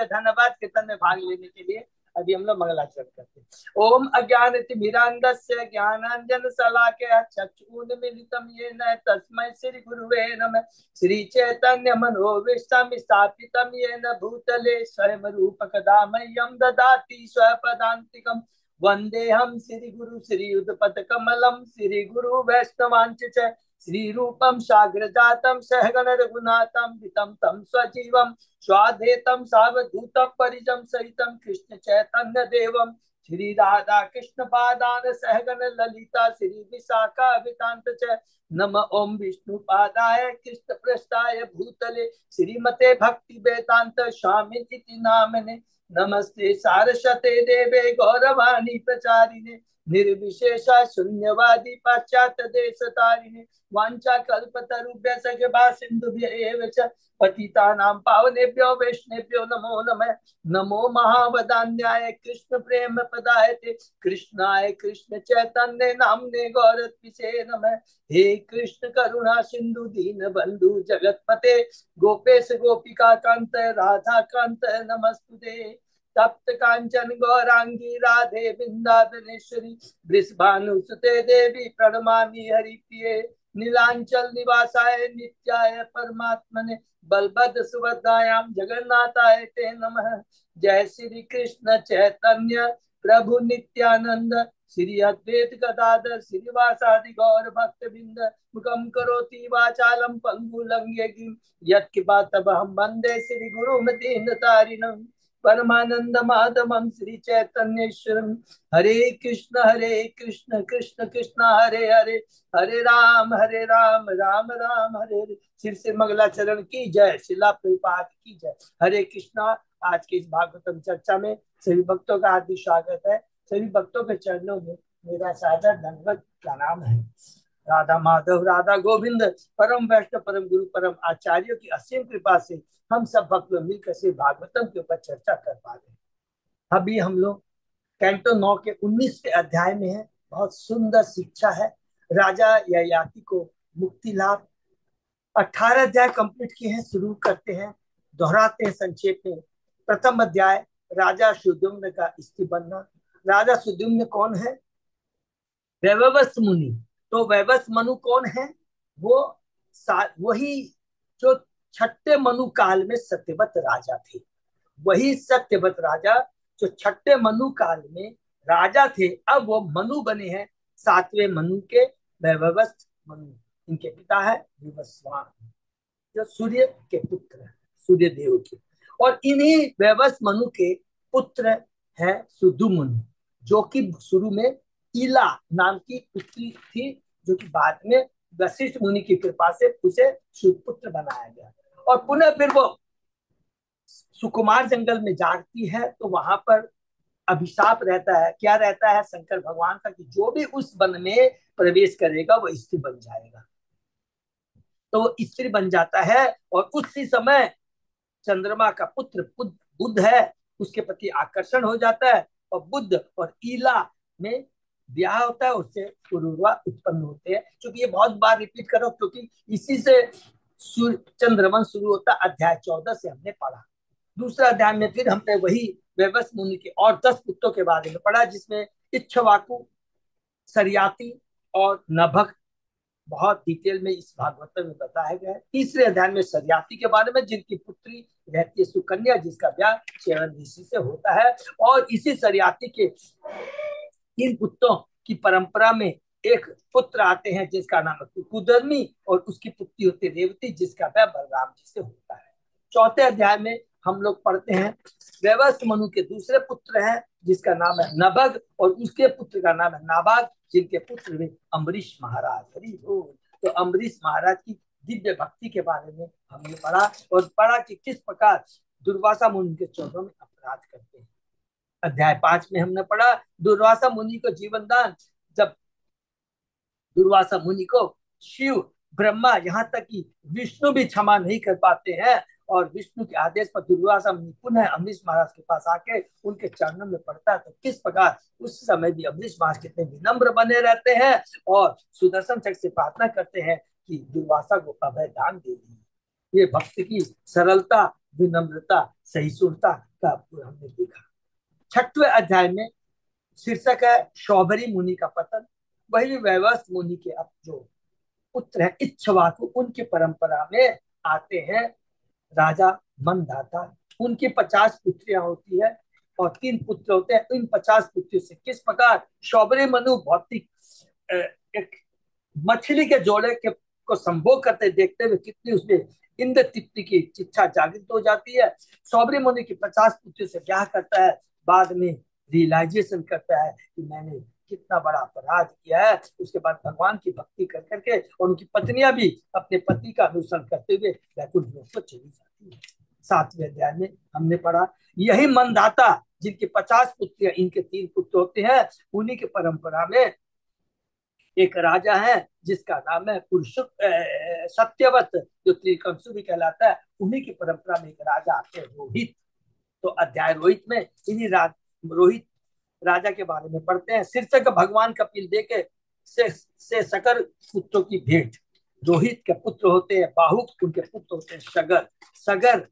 धन्यवाद कीर्तन में भाग लेने के लिए। अभी हम लोग मंगलाचरण करते हैं। ओम अज्ञानतिमिरान्धस्य ज्ञानांजन शलाकया चक्षुरुन्मीलितं येन तस्मै श्री गुरुवे नमः। श्री चैतन्य मनोभीष्टं स्थापितं येन भूतले स्वयं रूप कदा मह्यं ददाति स्वपदान्तिकम्। वन्देऽहं श्री गुरु श्रीयुतपदकमलं श्री गुरु वैष्णवांच च श्री रूपम साग्र जातम सहगण रघुनाथम वितम तम स्वजीवम स्वाधेतम सावधूतम परिजम सहितम कृष्ण चैतन्य देवम श्री राधा कृष्ण पादान सहगण ललिता श्री विशाखा वितांत च नम ओम विष्णु पादाय कृष्ण पृष्ठाय भूतले श्रीमते भक्ति वेदांत स्वामी इति नामने। नमस्ते सारस्वते देवे गौरवाणी प्रचारिणे निर्विशेष शून्यवादी पाश्चात्य देश तारिणे वांछा कल्पतरुभ्यश्च कृपा सिन्धुभ्यैव च पतितानां पावनेभ्यो वैष्णवेभ्यो नमो नमः। नमो महावदान्याय कृष्ण प्रेम पदायते कृष्णाय कृष्ण चैतन्य नामने गौरत्विषे नमः। हे कृष्ण करुणा सिंधु दीन बंधु जगतपते गोपेश गोपिका कांत राधा कांत नमस्तुते। तप्त कांचन गौरांगी राधे वृंदावनेश्वरी वृषभानुसुते देवी प्रणमामि हरिप्रिये। नीलांचल निवासाय नित्याय परमात्मने बलभद्र सुभद्रायां जगन्नाथाय ते नमः। जय श्री कृष्ण चैतन्य प्रभु नित्यानंद श्री अद्वैत गदाधर श्रीवासादि गौर भक्त बिंद मुखम करोति वाचालम पंगु लंघयति यत्किपातमहं वंदे श्री गुरुमतीन्द्र तारिणम् परमानंद माधवम श्री चैतन्येश्वरम। हरे कृष्ण कृष्ण कृष्ण हरे हरे हरे राम राम राम हरे हरे। सिर से मंगलाचरण की जय। शिला प्रभुपाद की जय। हरे कृष्णा। आज के इस भागवतम चर्चा में सभी भक्तों का हार्दिक स्वागत है। सभी भक्तों के चरणों में मेरा सादर दंडवत प्रणाम है। राधा माधव राधा गोविंद परम वैष्णव परम गुरु परम आचार्यों की असीम कृपा से हम सब भक्त लोग मिलकर से भागवतम के ऊपर चर्चा कर पा रहे हैं। अभी हम लोग कैंटो 9 के 19वें अध्याय में है। बहुत सुंदर शिक्षा है। राजा ययाति को मुक्ति लाभ। 18 अध्याय कंप्लीट किए हैं। शुरू करते हैं, दोहराते हैं संक्षेप में। प्रथम अध्याय राजा सुद्युम्न का स्त्री बनना। राजा सुद्युम्न कौन है? वैवस्व मुनि। तो वैवस्व मनु कौन है? वो वही जो छठे मनु काल में सत्यवत राजा थे। वही सत्यवत राजा जो छठे मनु काल में राजा थे, अब वो मनु बने हैं। 7वें मनु के वैवस्व मनु। इनके पिता है विवस्वान जो सूर्य के पुत्र है, सूर्य देव के। और इन्हीं वैवस्व मनु के पुत्र है सुदुम्न, जो कि शुरू में इला नाम की पुत्री थी, जो कि बाद में वशिष्ठ मुनि की कृपा से उसे सुपुत्र बनाया गया। और पुनः फिर वो सुकुमार जंगल में जाती है, तो वहां पर अभिशाप रहता है। क्या रहता है? शंकर भगवान का कि जो भी उस वन में प्रवेश करेगा वो स्त्री बन जाएगा। तो वो स्त्री बन जाता है और उसी समय चंद्रमा का पुत्र बुद्ध है, उसके प्रति आकर्षण हो जाता है और बुद्ध और ईला में ब्याह होता है। उससे पुरुरवा उत्पन्न होते हैं। क्योंकि ये बहुत बार रिपीट करो, क्योंकि इसी से चंद्रवंश शुरू होता है। अध्याय 14 से हमने पढ़ा। दूसरा अध्याय में फिर हमने वही वैवस्व मुनि के और 10 पुत्रों के बारे में पढ़ा, जिसमें इच्छवाकु, सरियाती और नभक बहुत डिटेल में इस भागवत में बताया गया है। तीसरे अध्याय में सरियाती के बारे में, जिनकी पुत्री रहती है सुकन्या, जिसका ब्याह च्यवन ऋषि से होता है। और इसी सरियाती के 3 पुत्रों की परंपरा में एक पुत्र आते हैं जिसका नाम है कुदर्मी, और उसकी पुत्री होती है रेवती, जिसका ब्याह बलराम जी से होता है। चौथे अध्याय में हम लोग पढ़ते हैं वैवस्व मनु के दूसरे पुत्र हैं, जिसका नाम है नभग, और उसके पुत्र का नाम है नाभाग, जिनके पुत्र हुए अम्बरीश महाराज। हरि बोल। तो अम्बरीश महाराज की दिव्य भक्ति के बारे में हमने पढ़ा, और पढ़ा कि किस प्रकार दुर्वासा मुनि के चरणों में अपराध करते हैं। अध्याय 5 में हमने पढ़ा दुर्वासा मुनि को जीवन दान। जब दुर्वासा मुनि को शिव, ब्रह्मा, यहाँ तक कि विष्णु भी क्षमा नहीं कर पाते हैं, और विष्णु के आदेश पर दुर्वासा मुनि पुनः अम्बरीश महाराज के पास आके उनके चरणों में पड़ता है। तो किस प्रकार उस समय भी अम्बरीश महाराज कितने विनम्र बने रहते हैं और सुदर्शन चक्र से प्रार्थना करते हैं कि दुर्वासा को अभय दान दे दी। ये भक्त की सरलता, विनम्रता, सहिष्णुता का हमने देखा। 6वें अध्याय में शीर्षक है शौभरी मुनि का पतन। वही वैवस्वत मुनि के अब जो पुत्र है इच्छवाकु, उनकी परंपरा में आते हैं राजा मनदाता। उनकी 50 पुत्रियां होती है और 3 पुत्र होते हैं। इन 50 पुत्रों से किस प्रकार शौभरी मनु भौतिक एक मछली के जोड़े के को संभोग करते देखते हुए कितनी उसमें इंद्र तृप्ति की इच्छा जागृत हो जाती है। शौभरी मुनि की 50 पुत्रों से क्या करता है, बाद में रियलाइजेशन करता है कि मैंने कितना बड़ा अपराध किया है। उसके बाद भगवान की भक्ति कर करके और उनकी पत्नियां भी अपने पति का अनुसरण करते हुए वैकुंठ लोक को चली जाती है। 7वें अध्याय में हमने पढ़ा यही मनदाता जिनके 50 पुत्र, इनके 3 पुत्र होते हैं, उन्हीं की परंपरा में एक राजा है जिसका नाम है पुरुष सत्यवत, जो त्रिकंसु भी कहलाता है। उन्हीं की परंपरा में एक राजा आते हैं रोहित। तो अध्याय रोहित में इन्हीं रोहित राजा के बारे में पढ़ते हैं। शीर्षक भगवान कपिल देके से सकर पुत्रों की भेंट। रोहित के पुत्र होते हैं बाहुक, उनके पुत्र होते हैं सगर। सगर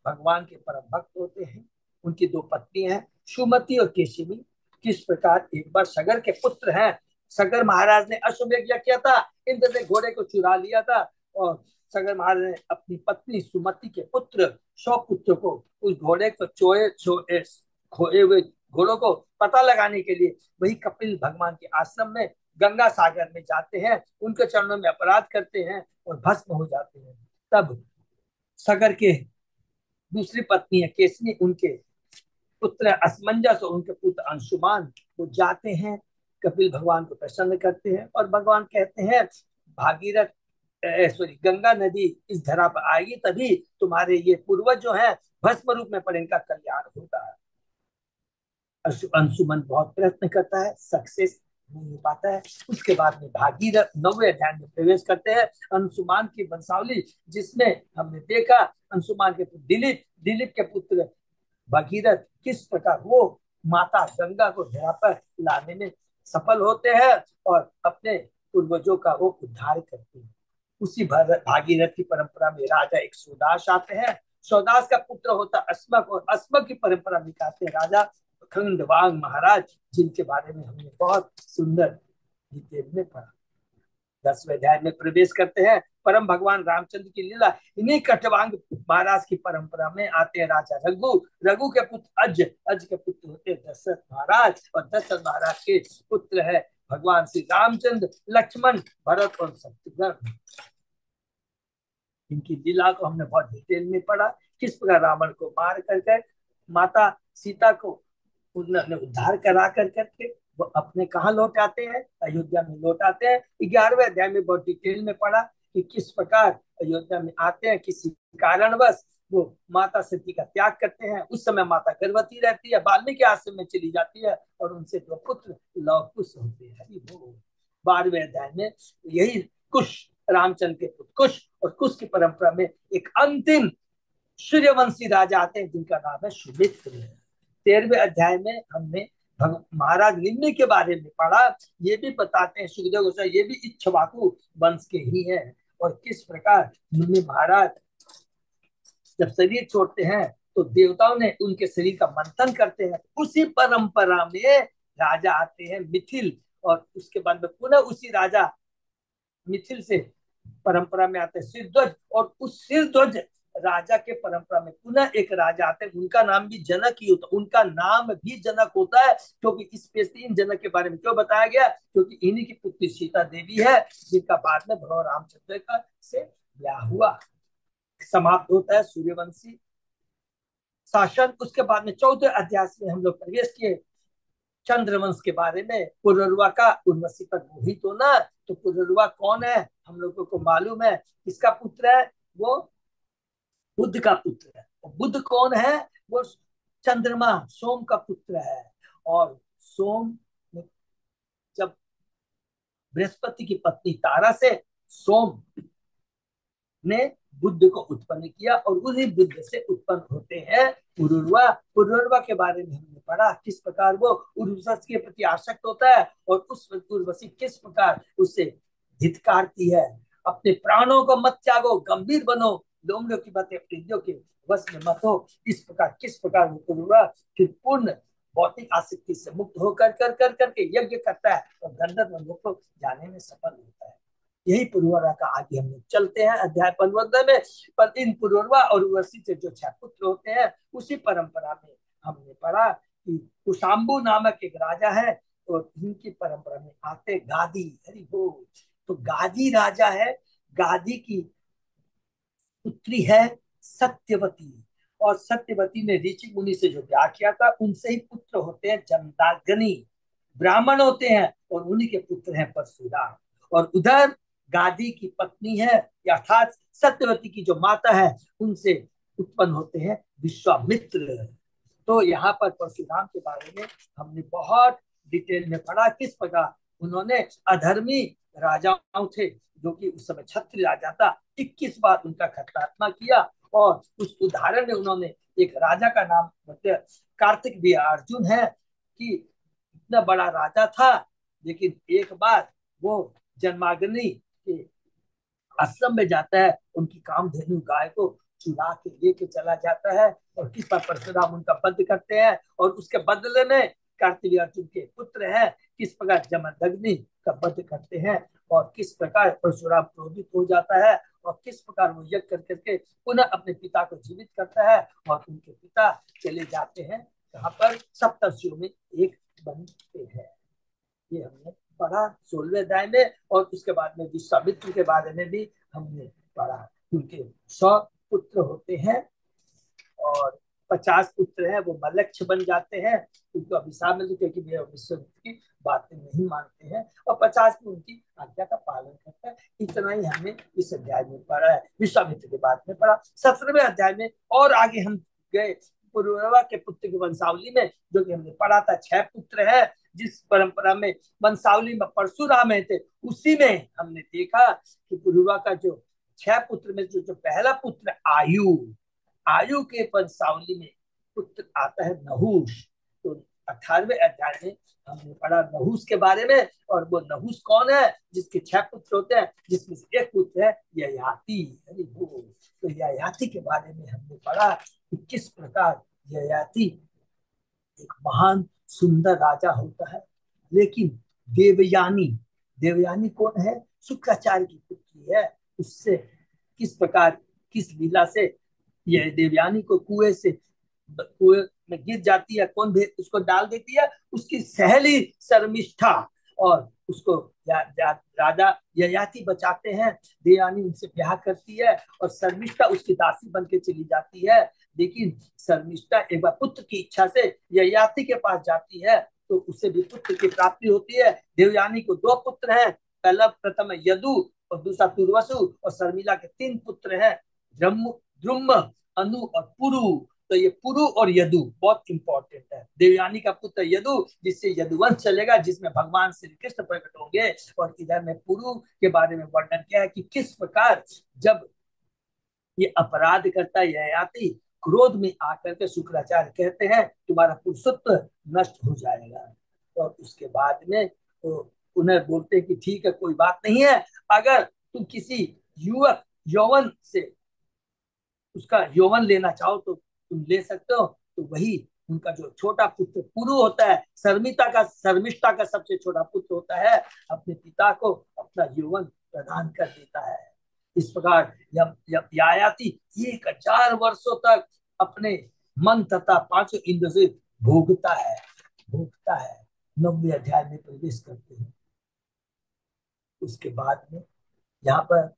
भगवान के परम भक्त होते हैं। उनकी 2 पत्नी हैं सुमति और केशिनी। किस प्रकार एक बार सगर के पुत्र हैं, सगर महाराज ने अश्वमेध यज्ञ किया था, इंद्र ने घोड़े को चुरा लिया था और सगर महाराज ने अपनी पत्नी सुमति के पुत्र 100 पुत्र को उस घोड़े को खोए हुए घोड़ों को पता लगाने के लिए वही कपिल भगवान के आश्रम में गंगा सागर में जाते हैं। उनके चरणों में अपराध करते हैं और भस्म हो जाते हैं। तब सगर के दूसरी पत्नी है केसनी, उनके पुत्र असमंजस और उनके पुत्र अंशुमान वो जाते हैं कपिल भगवान को प्रसन्न करते हैं और भगवान कहते हैं भागीरथ गंगा नदी इस धरा पर आएगी तभी तुम्हारे ये पूर्वज जो है भस्म रूप में पड़े, इनका कल्याण होता है। अंशुमन बहुत प्रयत्न करता है, सक्सेस नहीं हो पाता है। उसके बाद में भागीरथ 9वें अध्याय में प्रवेश करते हैं। अंशुमान की वंशावली जिसमें हमने देखा अंशुमान के पुत्र दिलीप, दिलीप के पुत्र भगीरथ किस प्रकार वो माता गंगा को धरा पर लाने में सफल होते हैं और अपने पूर्वजों का वो उद्धार करते हैं। उसी भागीरथ की परंपरा में राजा एक सौदास आते हैं। सौदास का पुत्र होता अस्मक और अस्मक की परंपरा में कहते हैं राजा खंडवांग महाराज, जिनके बारे में हमने बहुत सुंदर डिटेल में पढ़ा। 10वें अध्याय में प्रवेश करते हैं। परम भगवान रामचंद्र की लीला। इन्हीं कटवांग महाराज की परंपरा में आते हैं राजा रघु। रघु के पुत्र अज, अज के पुत्र होते हैं दशरथ महाराज और दशरथ महाराज के पुत्र है भगवान श्री रामचंद्र, लक्ष्मण, भरत और शत्रुघ्न। इनकी लीला को हमने बहुत डिटेल में पढ़ा। किस प्रकार रावण को मार करके माता सीता को उन्होंने उद्धार करा कर करके वो अपने कहा लौट आते हैं, अयोध्या में लौट आते हैं। 11वें अध्याय में बहुत डिटेल में पढ़ा कि किस प्रकार अयोध्या में आते हैं, किसी कारणवश वो माता सती का त्याग करते हैं। उस समय माता गर्भवती रहती है, वाल्मीकि आश्रम में चली जाती है और उनसे 2 पुत्र लव कुश होते हैं। 12वें अध्याय में यही कुश, रामचंद्र के पुत्र कुश और कुश की परंपरा में एक अंतिम सूर्यवंशी राजा आते हैं जिनका नाम है सुमित्र। 13वें अध्याय में हमने महाराज निम्न के बारे में पढ़ा। ये भी बताते हैं सुखदेव गोस्वामी ये भी इक्ष्वाकु वंश के ही हैं और किस प्रकार निम्न महाराज जब शरीर छोड़ते हैं तो देवताओं ने उनके शरीर का मंथन करते हैं। उसी परंपरा में राजा आते हैं मिथिल और उसके बाद में पुनः उसी राजा मिथिल से परंपरा में आते हैं सिरध्वज और उस सिरध्वज राजा के परंपरा में पुनः एक राजा आते हैं। उनका नाम भी जनक ही होता है। उनका नाम भी जनक होता है क्योंकि स्पेशली इन जनक के बारे में क्यों बताया गया, क्योंकि इन्हीं की पुत्री सीता देवी है जिनका बाद में भगवान रामचंद्र का से ब्याह हुआ। समाप्त होता है सूर्यवंशी शासन। उसके बाद में 14वें अध्याय में हम लोग प्रवेश किए चंद्रवंश के बारे में। पुरुरवा का उर्वशी पर मोहित होना। तो पुरुरवा कौन है हम लोगों को मालूम है, किसका पुत्र है, वो बुद्ध का पुत्र है। और बुद्ध कौन है, वो चंद्रमा सोम का पुत्र है। और सोम जब बृहस्पति की पत्नी तारा से सोम ने बुद्ध को उत्पन्न किया और उन्हीं बुद्ध से उत्पन्न होते हैं पुरुरवा। पुरुरवा के बारे में हमने पढ़ा किस प्रकार वो उर्वशी के प्रति आसक्त होता है और उस उर्वशी किस प्रकार उससे धिक्कारती है, अपने प्राणों को मत त्यागो, गंभीर बनो, लोग की बातें इंद्रियों के बस में मत हो। इस प्रकार किस प्रकार वो पुरुरवा फिर पूर्ण भौतिक आसक्ति से मुक्त होकर कर कर करके यज्ञ करता है और गंधर्व लोक को जाने में सफल होता है। यही पुरुरवा का आगे हम लोग चलते हैं अध्याय 15 में। पर इन पुरुरवा और उर्वशी से जो 6 पुत्र होते हैं उसी परंपरा में हमने पढ़ा कि कुशाम्बु नामक एक राजा है और इनकी परंपरा में आते गादी। हरि बोल। तो गादी राजा है, गादी की पुत्री है सत्यवती, और सत्यवती ने ऋषि मुनि से जो ब्याह किया था उनसे ही पुत्र होते हैं जमदाग्नि, ब्राह्मण होते हैं, और उन्हीं के पुत्र हैं परशुराम। और उधर गादी की पत्नी है अर्थात सत्यवती की जो माता है उनसे उत्पन्न होते हैं विश्वामित्र। तो यहाँ पर परशुराम के बारे में हमने बहुत डिटेल में पढ़ा किस प्रकार उन्होंने अधर्मी राजाओं थे जो कि उस समय क्षत्रिय राजा था, 21 बार उनका खतरात्मा किया। और उस उदाहरण में उन्होंने एक राजा का नाम बताया, कार्तिक भी अर्जुन है, कि इतना बड़ा राजा था लेकिन एक बार वो जन्माग्नि के आश्रम में जाता है, उनकी कामधेनु गाय को चुरा के लेके चला जाता है और किस पर परशुराम उनका वध करते हैं। और उसके बदले में कार्तिक अर्जुन के पुत्र हैं किस प्रकार जमदग्नि का वध करते हैं और किस प्रकार परशुराम क्रोधित हो जाता है और किस प्रकार वो यज्ञ कर करके पुनः अपने पिता को जीवित करता है और उनके पिता चले जाते हैं कहाँ पर, सप्तर्षियों में एक बनते हैं। ये हमने पढ़ा 16वें अध्याय में। और उसके बाद में विश्वामित्र के बारे में भी हमने पढ़ा, क्योंकि 100 पुत्र होते हैं और 50 पुत्र हैं वो मलक्ष बन जाते हैं, उनको अभिशाप मिलते क्योंकि वे विश्वामित्र की बातें नहीं मानते हैं, और 50 में उनकी आज्ञा का पालन करता है। इतना ही हमने इस अध्याय में पढ़ा है, विश्वामित्र के बाद में पढ़ा 17वें अध्याय में। और आगे हम गए पुरुरवा के पुत्र की वंशावली में, जो कि हमने पढ़ा था 6 पुत्र है जिस परंपरा में वंशावली में परशुराम थे, उसी में हमने देखा कि पुरुरवा का जो 6 पुत्र में जो पहला पुत्र आयु, आयु के वंशावली में पुत्र आता है नहुष। तो 18वें अध्याय में हमने पढ़ा नहुष के बारे में, और वो नहुष कौन है जिसके 6 पुत्र होते हैं, जिसमें से एक पुत्र है ययाति। तो ययाति के बारे में हमने पढ़ा कि किस प्रकार ययाति एक महान सुंदर राजा होता है, लेकिन देवयानी, देवयानी कौन है, शुक्राचार्य की पुत्री है। उससे किस प्रकार किस लीला से यह देवयानी को कुएं में गिर जाती है, कौन उसको डाल देती है, उसकी सहेली शर्मिष्ठा, और उसको राजा ययाति बचाते हैं। देवयानी उनसे ब्याह करती है और शर्मिष्ठा उसकी दासी बन के चली जाती है। लेकिन शर्मिष्ठा एक बार पुत्र की इच्छा से ययाति के पास जाती है तो उससे भी पुत्र की प्राप्ति होती है। देवयानी को 2 पुत्र हैं, पहला प्रथम यदु और दूसरा तुर्वसु, और शर्मिला के 3 पुत्र हैं, द्रुम, अनु और पुरु। तो ये पुरु और यदु बहुत इंपॉर्टेंट है। देवयानी का पुत्र यदु जिससे यदुवंश चलेगा, जिसमें भगवान श्री कृष्ण प्रकट होंगे। और इधर में पुरु के बारे में वर्णन किया है कि किस प्रकार जब ये अपराध करता है ययाति, क्रोध में आकर के शुक्राचार्य कहते हैं तुम्हारा पुरुषत्व नष्ट हो जाएगा। और उसके बाद में तो उन्हें बोलते हैं कि ठीक है कोई बात नहीं है, अगर तुम किसी युवक यौवन से उसका यौवन लेना चाहो तो तुम ले सकते हो। तो वही उनका जो छोटा पुत्र पुरु होता है, शर्मिष्ठा का सबसे छोटा पुत्र होता है, अपने पिता को अपना यौवन प्रदान कर देता है। इस प्रकार ययाति 1000 वर्षों तक अपने मन तथा 5 इंद्र से भोगता है। 9वें अध्याय में प्रवेश करते हैं। उसके बाद में यहाँ पर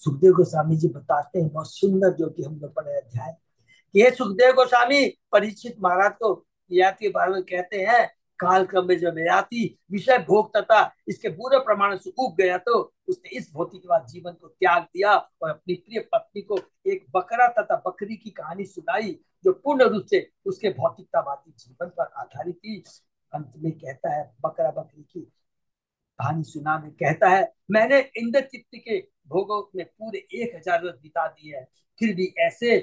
सुखदेव गोस्वामी जी बताते हैं बहुत सुंदर, जो कि हम लोग पढ़े अध्याय, ये सुखदेव गोस्वामी परीक्षित महाराज को ययाति के बारे में कहते हैं, काल क्रम में जब ययाति विषय भोग तथा इसके पूरे प्रमाण से उब गया तो उसने इस भौतिकवाद जीवन को त्याग दिया और अपनी प्रिय पत्नी को एक बकरा तथा बकरी की कहानी सुनाई जो पूर्ण रूप से उसके भौतिकतावादी जीवन पर आधारित थी। अंत में कहता है बकरा बकरी की कहानी सुना में कहता है, मैंने इंद्र चित्त के भोगों में पूरे 1000 वर्ष बिता दिए है, फिर भी ऐसे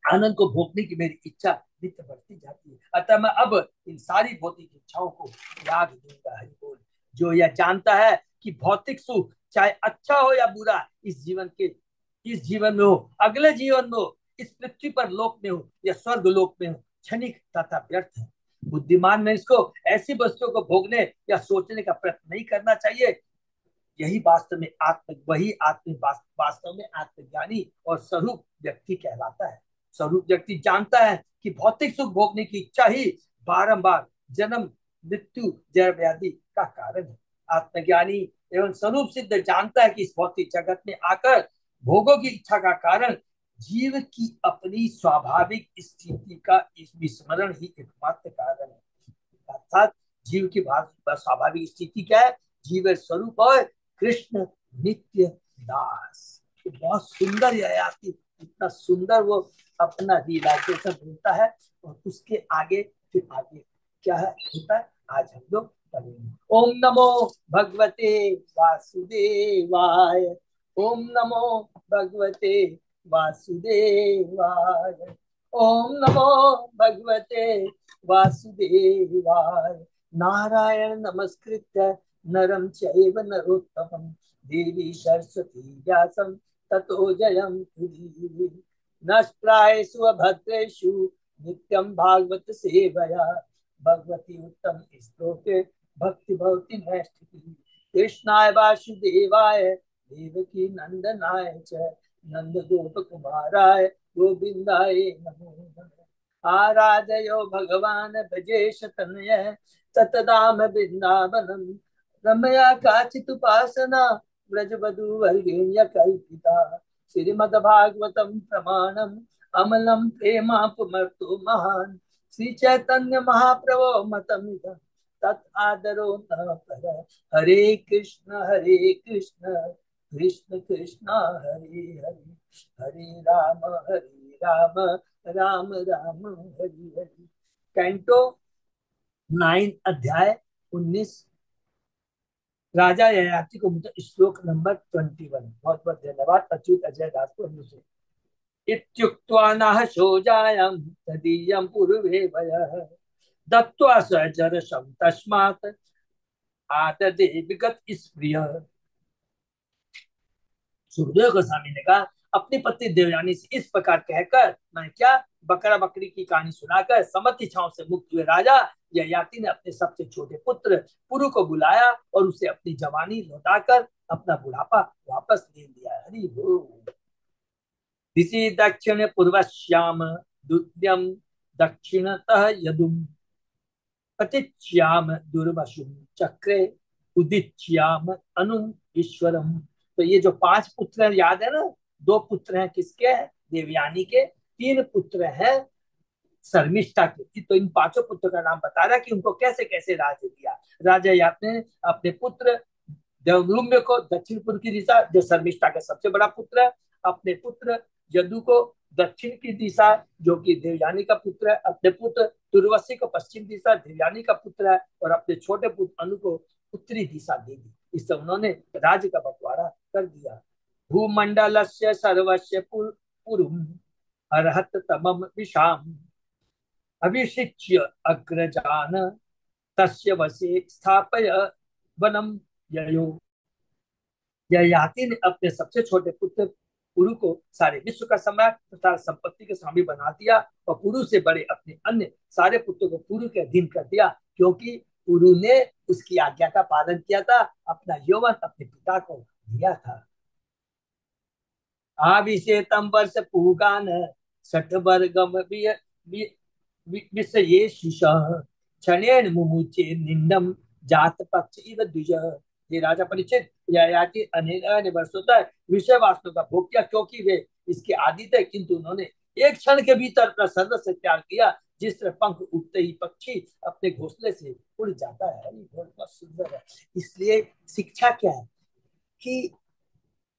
आनंद को भोगने की मेरी इच्छा नित्य बढ़ती जाती है। अतः मैं अब इन सारी भौतिक इच्छाओं को त्याग दूंगा। हरि बोल। जो यह जानता है कि भौतिक सुख चाहे अच्छा हो या बुरा इस जीवन के इस जीवन में हो, अगले जीवन में हो, इस पृथ्वी पर लोक में हो या स्वर्ग लोक में हो, क्षणिक तथा व्यर्थ है। बुद्धिमान में इसको ऐसी वस्तुओं को भोगने या सोचने का प्रयत्न नहीं करना चाहिए। यही वास्तव में वास्तव में आत्मज्ञानी और स्वरूप व्यक्ति कहलाता है। स्वरूप व्यक्ति जानता है कि भौतिक सुख भोगने की इच्छा ही बारंबार जन्म मृत्यु जय व्याधि का कारण है। आत्मज्ञानी एवं स्वरूप सिद्ध जानता है कि इस भौतिक जगत में आकर भोगों की इच्छा का कारण जीव की अपनी स्वाभाविक स्थिति का इस विस्मरण ही एकमात्र कारण है। अर्थात जीव की स्वाभाविक स्थिति क्या है? जीव स्वरूप और कृष्ण नित्य दास। बहुत सुंदर यह आती, इतना सुंदर वो अपना रियलाइजेशन बोलता है। और उसके आगे फिर आगे क्या है होता है, आज हम लोग पढ़ेंगे। ओम नमो भगवते वासुदेवाय। ओम नमो भगवते वासुदेवाय। ओम नमो भगवते वासुदेवाय। नारायण नमस्कृत्य नरं चैव नरोत्तमं देवी सरस्वती व्यासं ततो जयमुदीरये। नष्प्रायेषु अभद्रेषु नित्यं भागवत सेवया भगवती उत्तम श्लोके भक्ति भवति नैष्ठिकी। कृष्णाय वासुदेवाय देवकी नंदनाय च नंद गोप कुमाराय गोविंदाय नमो नमः। आराधयो भगवान भजेश तनय ततदाम वृंदावनम रमया काचिदुपासना व्रजवधूवर्गेण्य कल्पिता। श्रीमद्भागवतम प्रमाणम अमलम प्रेमापुमर्तो महान श्री चैतन्य महाप्रभो मतमिदं तत् आदरो न पर। हरे कृष्ण कृष्ण कृष्ण हरे हरे, हरे राम राम राम हरे हरे। कैंटो 9 अध्याय 19 राजा ययाति को श्लोक नंबर 21। बहुत बहुत धन्यवाद अच्युत अजय दास को हमसे। इत्युक्त्वा नः शोजायं तदीयं पूर्वे वयः दत्त्वा सजरशं तस्मात् आददे विगत स्प्रिय। सुखदेव गोस्वामी ने कहा, अपनी पत्नी देवयानी से इस प्रकार कहकर मैं क्या बकरा बकरी की कहानी सुनाकर समस्त इच्छाओं से मुक्त हुए राजा ययाति ने अपने सबसे छोटे पुत्र पुरु को बुलाया और उसे अपनी जवानी लौटाकर अपना बुढ़ापा वापस ले लिया। हरि बोल। दिशि दक्षिण पूर्वश्याम दुत्यम दक्षिणतः यदुम पतिच्याम दुर्वशुम चक्रे उदिच्याम अनु ईश्वरम। तो ये जो 5 पुत्र हैं याद है ना, 2 पुत्र हैं किसके? देवयानी के। 3 पुत्र हैं शर्मिष्ठा के। तो इन 5 पुत्रों का नाम बता रहा है कि उनको कैसे कैसे राज्य दिया। राजा याद ने अपने पुत्र देवद्रुम्य को दक्षिणपुर की दिशा, जो शर्मिष्ठा का सबसे बड़ा पुत्र है, अपने पुत्र यदु को दक्षिण की दिशा जो कि देवयानी का पुत्र है, अपने पुत्र तुर्वशी को पश्चिम दिशा देवयानी का पुत्र है, और अपने छोटे पुत्र अनु को उत्तरी दिशा दे दी। इससे उन्होंने राज्य का बंटवारा कर दिया। भूमंडल से सर्वस्व पुरुम अर्हत तमम विशाम अभिषिच्य अग्रजान तस्य वशे स्थापय वनम ययो। ययाति ने अपने सबसे छोटे पुत्र पुरु को सारे विश्व का सम्राट तथा संपत्ति के स्वामी बना दिया, और पुरु से बड़े अपने अन्य सारे पुत्रों को पुरु के अधीन कर दिया, क्योंकि पुरु ने उसकी आज्ञा का पालन किया था, अपना यौवन अपने पिता को दिया था। आविशेतम वर्ष पूगान सठ वर्गम विषये क्षणेन मुमुचे निंदम जात पक्ष इव द्विज। ये राजा परीक्षित ययाति अनेक वर्षों तक विषय वास्तु का भोग किया, क्योंकि वे इसके आदि थे, किंतु उन्होंने एक क्षण के भीतर अपना सर्वस्व त्याग किया, जिस तरह पंख उठते ही पक्षी अपने घोंसले से उड़ जाता है। बहुत सुंदर है। इसलिए शिक्षा क्या है कि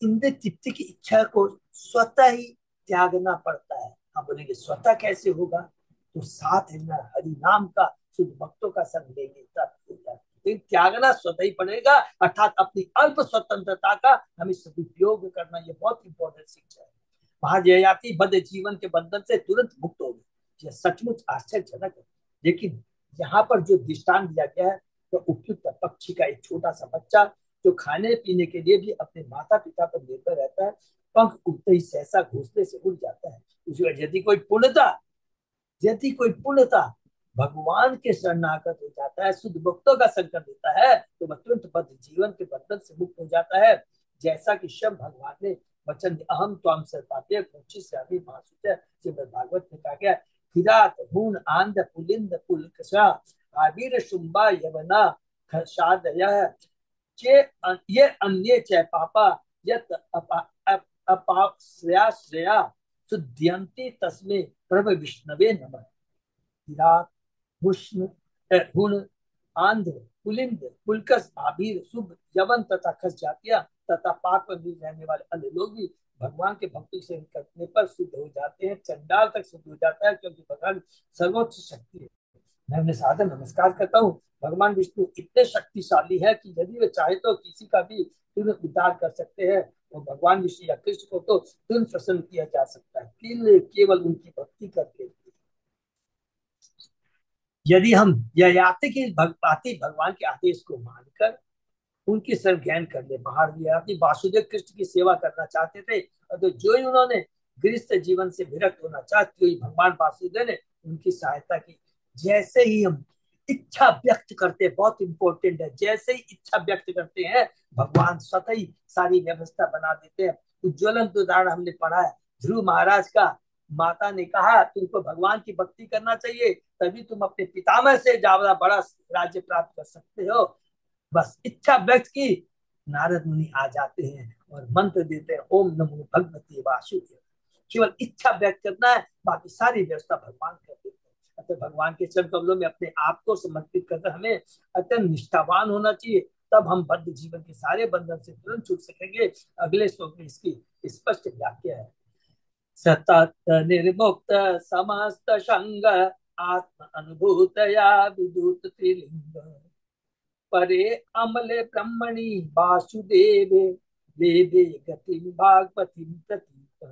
इंद्र तृप्ति की इच्छा को स्वतः ही त्यागना पड़ता है। हम बोलेंगे स्वतः कैसे होगा? तो साथ है ना हरि नाम का शुद्ध भक्तों का संग लेंगे तब होगा। लेकिन त्यागना स्वतः ही पड़ेगा, अर्थात अपनी अल्प स्वतंत्रता का हमें सदुपयोग करना, ये बहुत इंपॉर्टेंट शिक्षा है। महाजयाति बद्ध जीवन के बंधन से तुरंत मुक्त हो गए। यह सचमुच आश्चर्यजनक है। लेकिन यहाँ पर जो दृष्टांत दिया गया है, तो उपयुक्त पक्षी का एक छोटा सा बच्चा जो खाने पीने के लिए भी अपने माता पिता पर निर्भर रहता है, पंख उठते ही सहसा घोंसले से उड़ जाता है। उसमें यदि कोई पूर्णता भगवान के शरणागत हो जाता है, शुद्ध भक्तों का संकट देता है, तो वह तुरंत बद्ध जीवन के बंधन से मुक्त हो जाता है। जैसा कि शब भगवान ने वचन अहम त्वाम सर्पाते से अभी मासुते श्रीमद् भागवत में कहा गया, किरात हून आंध पुलिंद पुलकशा आविर शुंबा यवना खशादय ये अन्य च पापा यत अपा श्रेया श्रेया सुध्यंती तस्मे प्रभ विष्णवे नमः। विराट भूषण गुण आंध्र पुलिंद पुलकस आभीर शुभ यवन तथा खस जातियां तथा पाप में रहने वाले अन्य लोग भी भगवान के भक्ति से करने पर शुद्ध हो जाते हैं। चंडाल तक शुद्ध हो जाता है, क्योंकि भगवान सर्वोच्च शक्ति है। मैं अपने साधन नमस्कार करता हूँ। भगवान विष्णु इतने शक्तिशाली है कि यदि वे चाहे तो किसी का भी तुरंत उद्धार कर सकते हैं, और भगवान विष्णु या कृष्ण को तो तुरंत प्रसन्न किया जा सकता है केवल उनकी भक्ति करके। यदि हम यह याते कि भक्ति भगवान के आदेश को मानकर उनकी शरण ज्ञान कर ले, बाहर वासुदेव कृष्ण की सेवा करना चाहते थे, और तो जो ही उन्होंने गृहस्थ जीवन से विरक्त होना चाहते हुए भगवान वासुदेव ने उनकी सहायता की। जैसे ही हम इच्छा व्यक्त करते, बहुत इंपॉर्टेंट है, जैसे ही इच्छा व्यक्त करते हैं भगवान स्वतः ही सारी व्यवस्था बना देते हैं। उज्ज्वलन उदाहरण हमने पढ़ा है, ध्रुव महाराज का माता ने कहा तुमको भगवान की भक्ति करना चाहिए, तभी तुम अपने पितामह से ज्यादा बड़ा राज्य प्राप्त कर सकते हो। बस इच्छा व्यक्त की, नारद मुनि आ जाते हैं और मंत्र देते हैं, ओम नमो भगवते वासुदेव। केवल इच्छा व्यक्त करना है, बाकी सारी व्यवस्था भगवान कर देते हैं। अतः भगवान के चरण कमलों में अपने आप को समर्पित करकर हमें अत्यंत निष्ठावान होना चाहिए, तब हम बद्ध जीवन के सारे बंधन से तुरंत छूट सकेंगे। अगले श्लोक में इसकी स्पष्ट व्याख्या है। सतत निर्मुक्त समस्त संग आत्म अनुभूतया विदुत त्रिलिंग परे अमले ब्रह्मणि वासुदेवे वेदे गति भागवती प्रतीत।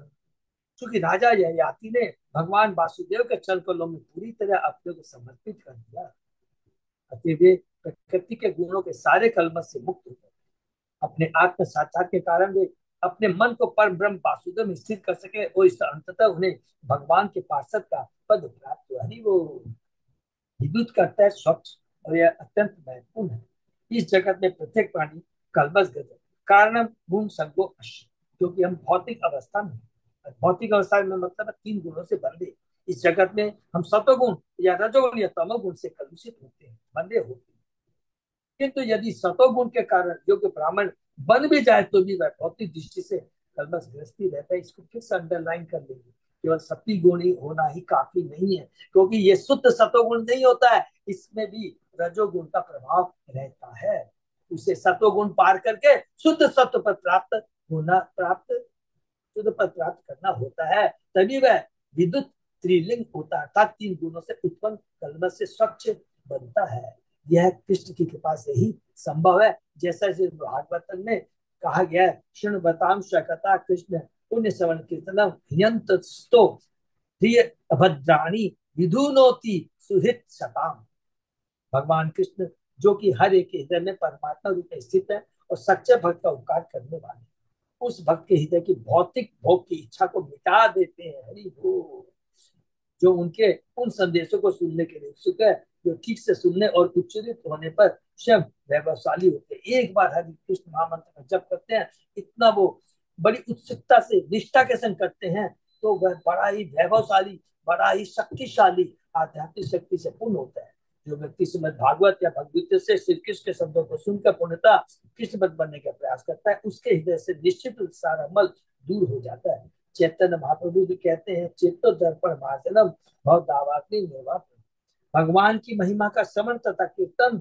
चूंकि राजा ययाति ने भगवान वासुदेव के चरण कमलों में पूरी तरह अपने को समर्पित कर दिया, अतः वे प्रकृति के गुणों के सारे कलमश से मुक्त हो गए। अपने आत्म साक्षात के कारण वे अपने मन को परम ब्रह्म वासुदेव में स्थिर कर सके, और इस अंततः उन्हें भगवान के पार्षद का पद प्राप्त हुआ। वो विद्युत करता है स्वच्छ, और यह अत्यंत महत्वपूर्ण है। इस जगत में प्रत्येक प्राणी कलबस गजब कारण गुण संगो अश्य, क्योंकि हम भौतिक अवस्था में, भौतिक अवस्था में मतलब 3 गुणों से बंधे। इस जगत में हम सतोगुण या रजोगुण या तमोगुण से कलुषित होते हैं, बंधे होते हैं। किंतु यदि सतोगुण के कारण योग्य ब्राह्मण बन भी जाए तो भी वह भौतिक दृष्टि से कलबस ग्रस्ती रहता है। इसको फिर से अंडरलाइन कर लेंगे, केवल सती गुणी होना ही काफी नहीं है, क्योंकि ये शुद्ध सतोगुण नहीं होता है, इसमें भी रजोगुण का प्रभाव रहता है। उसे सतोगुण पार करके शुद्ध सत्व पर शुद्ध पद प्राप्त करना होता है, तभी वह विद्युत त्रिलिंग होता है, अर्थात 3 गुणों से उत्पन्न कलमश से स्वच्छ बनता है। यह कृष्ण की कृपा से ही संभव है। जैसा भागवतन में कहा गया है, शृण्वताम शकता कृष्ण पुण्य श्रवण कीर्तनम ह्यंतो प्रिय अभद्राणी विधुनोति सुहित शताम। भगवान कृष्ण जो कि हर एक हृदय में परमात्मा रूप में स्थित है और सच्चे भक्त का उपकार करने वाले, उस भक्त के हृदय की भौतिक भोग की इच्छा को मिटा देते हैं। हरि बोल। जो उनके उन संदेशों को सुनने के लिए उत्सुक है, जो ठीक से सुनने और उच्चरित होने पर स्वयं वैभवशाली होते हैं। एक बार हरि कृष्ण महामंत्र का जप करते हैं, इतना वो बड़ी उत्सुकता से निष्ठा के संग करते हैं, तो वह बड़ा ही वैभवशाली, बड़ा ही शक्तिशाली आध्यात्मिक शक्ति से पूर्ण होता है। जो व्यक्ति श्रीमद् भागवत या भगवत से श्री कृष्ण के शब्दों को सुनकर पूर्णता कृष्ण भक्त बनने का प्रयास करता है, उसके हृदय से निश्चित सारा मल दूर हो जाता है। चैतन्य महाप्रभु भी कहते हैं, चेतो दर्पण भाषणम भव दावाग्नि निर्वापन। भगवान की महिमा का श्रवण तथा कीर्तन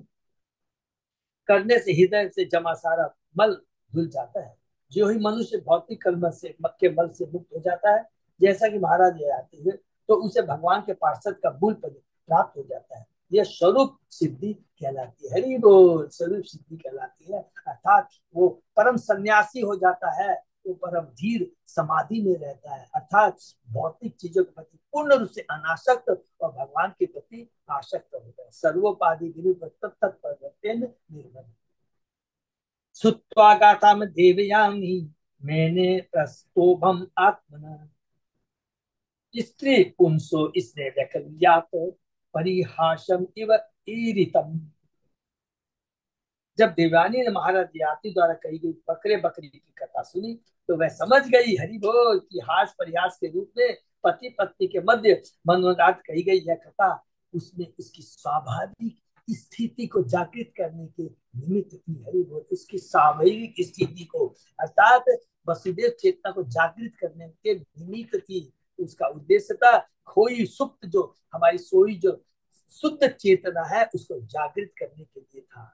करने से हृदय से जमा सारा मल धुल जाता है। जो ही मनुष्य भौतिक कलमश से के मल से मुक्त हो जाता है, जैसा कि महाराज ये आते हुए, तो उसे भगवान के पार्षद का मूल पद प्राप्त हो जाता है। यह स्वरूप सिद्धि कहलाती है। हरि बोल। स्वरूप सिद्धि कहलाती है, अर्थात वो परम सन्यासी हो जाता है, वो परम धीर समाधि में रहता है, अर्थात भौतिक चीजों के प्रति पूर्ण रूप से अनासक्त और भगवान के प्रति आसक्त होता है। सर्वोपाधि तत्पर निर्भर। श्रुत्वा गाथाम देवयानी मैंने प्रस्तोभम आत्मना स्त्री पुंसो इसने व्यकल्यात परिहासम इव ईरितम। जब देवयानी ने महाराज ययाति द्वारा कही गई बकरे बकरी की कथा सुनी तो वह समझ गई हरि बोल की हास परिहास के रूप में पति पत्नी के मध्य मनोनाद कही गई यह कथा उसने उसकी स्वाभाविक स्थिति को जागृत करने के निमित्त थी। हरि बोल उसकी स्वाभाविक स्थिति को अर्थात वसुदेव चेतना को जागृत करने के निमित्त थी। उसका उद्देश्य था खोई सुप्त जो हमारी सोई जो शुद्ध चेतना है उसको जागृत करने के लिए था।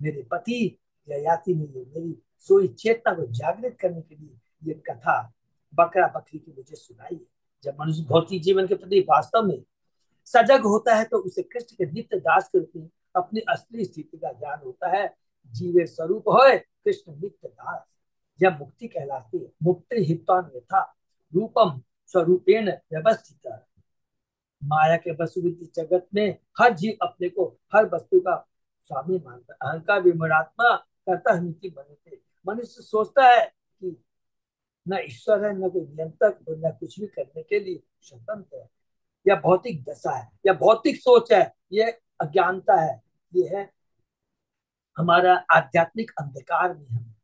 मेरे पति ययाति ने मेरी सोई चेतना को जागृत करने के लिए ये कथा बकरा बकरी की मुझे सुनाई है। जब मनुष्य भौतिक जीवन के प्रति वास्तव में सजग होता है तो उसे कृष्ण के नित्य दास के रूप में अपनी असली स्थिति का ज्ञान होता है। जीवे स्वरूप होए कृष्ण नित्य दास यह मुक्ति कहलाती है। मुक्ति हित्वान यथा रूपम स्वरूपेण व्यवस्थित। माया के वसुविधि जगत में हर जीव अपने को हर वस्तु का स्वामी मानता है। अहंकार विमरात्मा करता नीति बने थे। मनुष्य सोचता है कि न ईश्वर है न कोई नियंत्रक और न कुछ भी करने के लिए स्वतंत्र है। यह भौतिक दशा है, यह भौतिक सोच है, यह अज्ञानता है, यह है हमारा आध्यात्मिक अंधकार में हम।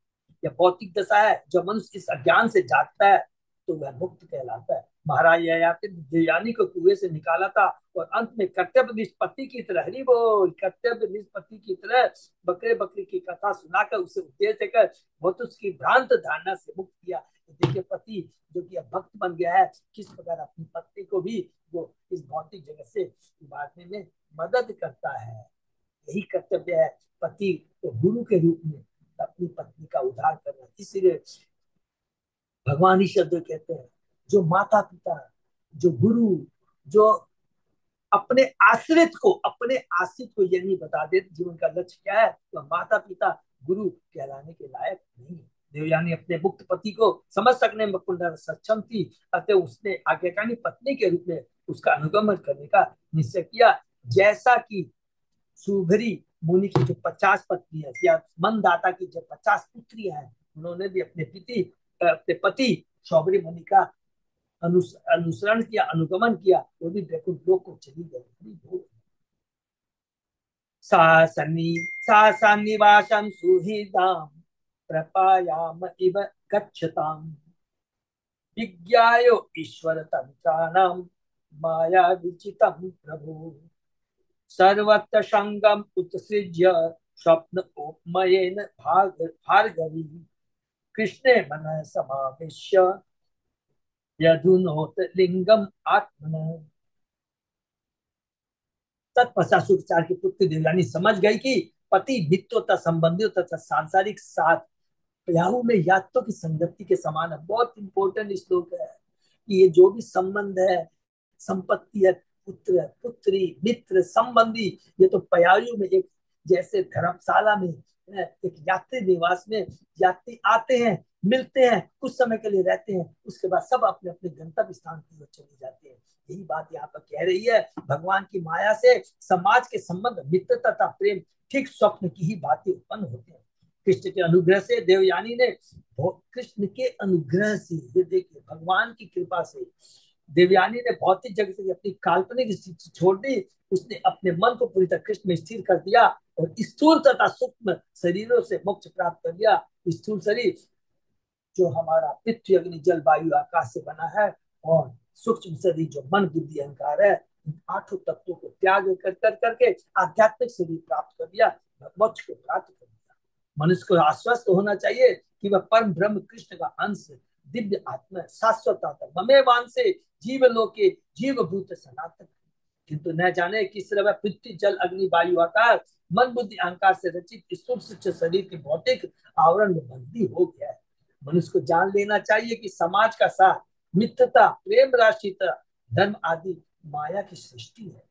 यह भौतिक दशा है। जो मनुष्य इस अज्ञान से जागता है तो वह मुक्त कहलाता है। महाराज ययाति ने देवयानी को कुएं से निकाला था और अंत में कर्तव्य निष्पत्ति की तरह हरि बोल कर्तव्य निष्पत्ति की तरह बकरे बकरी की कथा सुनाकर उसे उपदेश देकर बहुत उसकी भ्रांत धारणा से मुक्त किया। देखिए पति जो कि अब भक्त बन गया है किस प्रकार अपनी पत्नी को भी वो इस भौतिक जगत से उबारने में मदद करता है। यही कर्तव्य है पति को गुरु के रूप में अपनी पत्नी का उद्धार करना। इसीलिए भगवान ही शब्द कहते हैं जो माता पिता जो गुरु जो अपने आश्रित को ये नहीं बता दे जीवन का लक्ष्य क्या है तो माता पिता गुरु कहलाने के लायक नहीं। देवयानी अपने मुक्त पति को समझ सकने में पूर्ण सक्षम थी अतः उसने आज्ञाकारी पत्नी के रूप में उसका अनुगमन करने का निश्चय किया। जैसा कि सुभरी मुनि की जो 50 पत्नी है या मनदाता की जो 50 पुत्रियां हैं उन्होंने भी अपने पति सौभरी मुनि का अनुसरण किया अनुगमन किया वो भी वैकुंठ लोक को चली गई। सा सन्निवासं सुहृदां प्रपायाम इव गच्छताम् विज्ञायो ईश्वर तंत्राणां माया विचितं प्रभु सर्वत्र संगम उत्सृज्य स्वप्न उपमयेन भार्गवी कृष्णे मन समावेश्य यधुनोत लिंगम आत्मन। तत्पश्चात शुक्राचार्य की पुत्री देवयानी समझ गई कि पति नित्य तथा संबंधियों तथा सांसारिक साथ प्रयागों में यात्रा की संगति के समान है। बहुत इंपॉर्टेंट श्लोक है कि ये जो भी संबंध है संपत्ति है पुत्र पुत्री मित्र संबंधी ये तो पयायु में एक जैसे धर्मशाला में एक यात्री निवास में यात्री आते हैं मिलते हैं कुछ समय के लिए रहते हैं उसके बाद सब अपने अपने गंतव्य स्थान की ओर चले जाते हैं। यही बात यहाँ पर कह रही है भगवान की माया से समाज के संबंध मित्रता तथा प्रेम ठीक स्वप्न की ही बातें उत्पन्न होते हैं। कृष्ण के अनुग्रह से देवयानी ने कृष्ण के अनुग्रह से ये देखिए भगवान की कृपा से देवयानी ने भौतिक जगत की अपनी काल्पनिक स्थिति छोड़ दी। उसने अपने मन को पूरी तरह कृष्ण में स्थिर कर दिया और स्थूल तथा सूक्ष्म शरीरों से मोक्ष प्राप्त कर लिया। स्थूल शरीर जो हमारा पृथ्वी अग्नि जल वायु आकाश से बना है और सूक्ष्म शरीर जो मन बुद्धि अहंकार है इन 8 तत्वों को त्याग कर कर करके आध्यात्मिक शरीर प्राप्त कर दिया मोक्ष को प्राप्त कर दिया। मनुष्य को आश्वस्त होना चाहिए कि वह परम ब्रह्म कृष्ण का अंश दिव्य आत्मा शाश्वत ममे वांसे जीव लोके जीव भूत सनातन किंतु न जाने किस तरह पृथ्वी जल अग्नि वायु आकाश मन बुद्धि अहंकार से रचित स्थूल शरीर के भौतिक आवरण में बंदी हो गया है। मनुष्य को जान लेना चाहिए कि समाज का साथ मित्रता प्रेम राष्ट्रीयता धर्म आदि माया की सृष्टि है।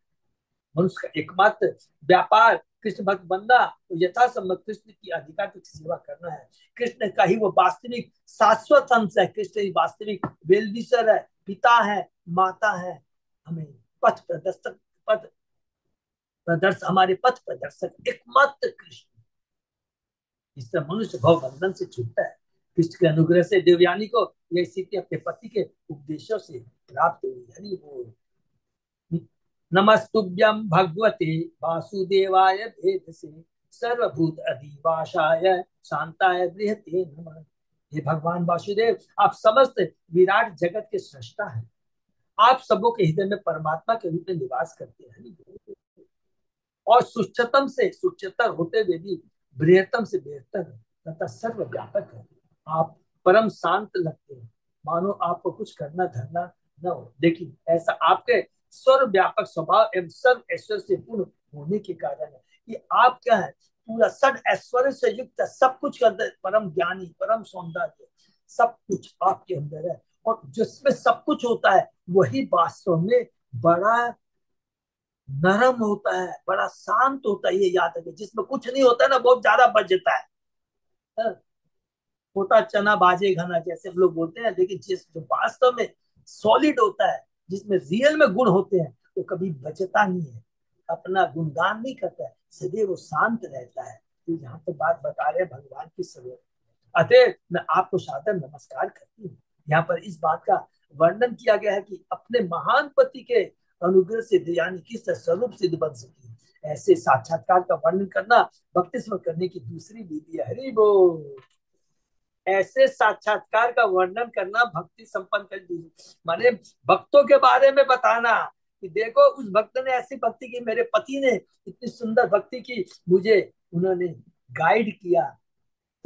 मनुष्य का एकमात्र व्यापार कृष्ण भक्त बनना तो यथासंभव कृष्ण की आधिकारिक सेवा करना है। कृष्ण का ही वो वास्तविक शाश्वत अंश है। कृष्ण ही वास्तविक वेलविशर है पिता है माता है हमें पथ प्रदर्शक हमारे पथ प्रदर्शक एकमात्र कृष्ण। इस तरह मनुष्य भव बंधन से छूटता है। कृष्ण के अनुग्रह से देवयानी को यह स्थिति अपने पति के उपदेशों से प्राप्त हुई। हरि बोल। नमस्तुभ्यं भगवते वासुदेवाय भेदसे सर्वभूत अधिवासाय शांताय बृहते नमः। हे भगवान वासुदेव, आप समस्त विराट जगत के सृष्टा हैं। आप सबों के हृदय में परमात्मा के रूप में निवास करते हैं और सूक्ष्मतम से सूक्ष्मतर होते हुए भी बृहत्तम से बृहत्तर तथा सर्वव्यापक है। आप परम शांत लगते हैं, मानो आपको कुछ करना धरना न हो, लेकिन ऐसा आपके सर्वव्यापक स्वभाव एवं सर्व ऐश्वर्य से पूर्ण होने के कारण है कि आप क्या है, पूरा सद ऐश्वर्य से युक्त सब कुछ के अंदर, परम ज्ञानी, परम सौंदर्य, सब कुछ आपके अंदर है। और जिसमें सब कुछ होता है वही वास्तव में बड़ा नरम होता है, बड़ा शांत होता है। ये याद रखिए, जिसमें कुछ नहीं होता है ना, बहुत ज्यादा बजता है। हाँ, छोटा चना बाजे घना, जैसे हम लोग बोलते हैं। लेकिन जिस जो वास्तव में सॉलिड होता है, जिसमें रियल में गुण होते हैं, वो कभी बचता नहीं है, अपना गुणगान नहीं करता है, सदैव वो शांत रहता है। तो यहाँ पे बात बता रहे हैं भगवान की सर्वोत्तम। अतः मैं आपको सादर नमस्कार करती हूँ। यहाँ पर इस बात का वर्णन किया गया है कि अपने महान पति के अनुग्रह से यानी किस स्वरूप सिद्ध बन सकी। ऐसे साक्षात्कार का वर्णन करना भक्ति स्मरण करने की दूसरी विधि है। हरि बोल। ऐसे साक्षात्कार का वर्णन करना भक्ति संपन्न कर, माने भक्तों के बारे में बताना कि देखो उस भक्त ने ऐसी भक्ति की, मेरे पति ने इतनी सुंदर भक्ति की, मुझे उन्होंने गाइड किया,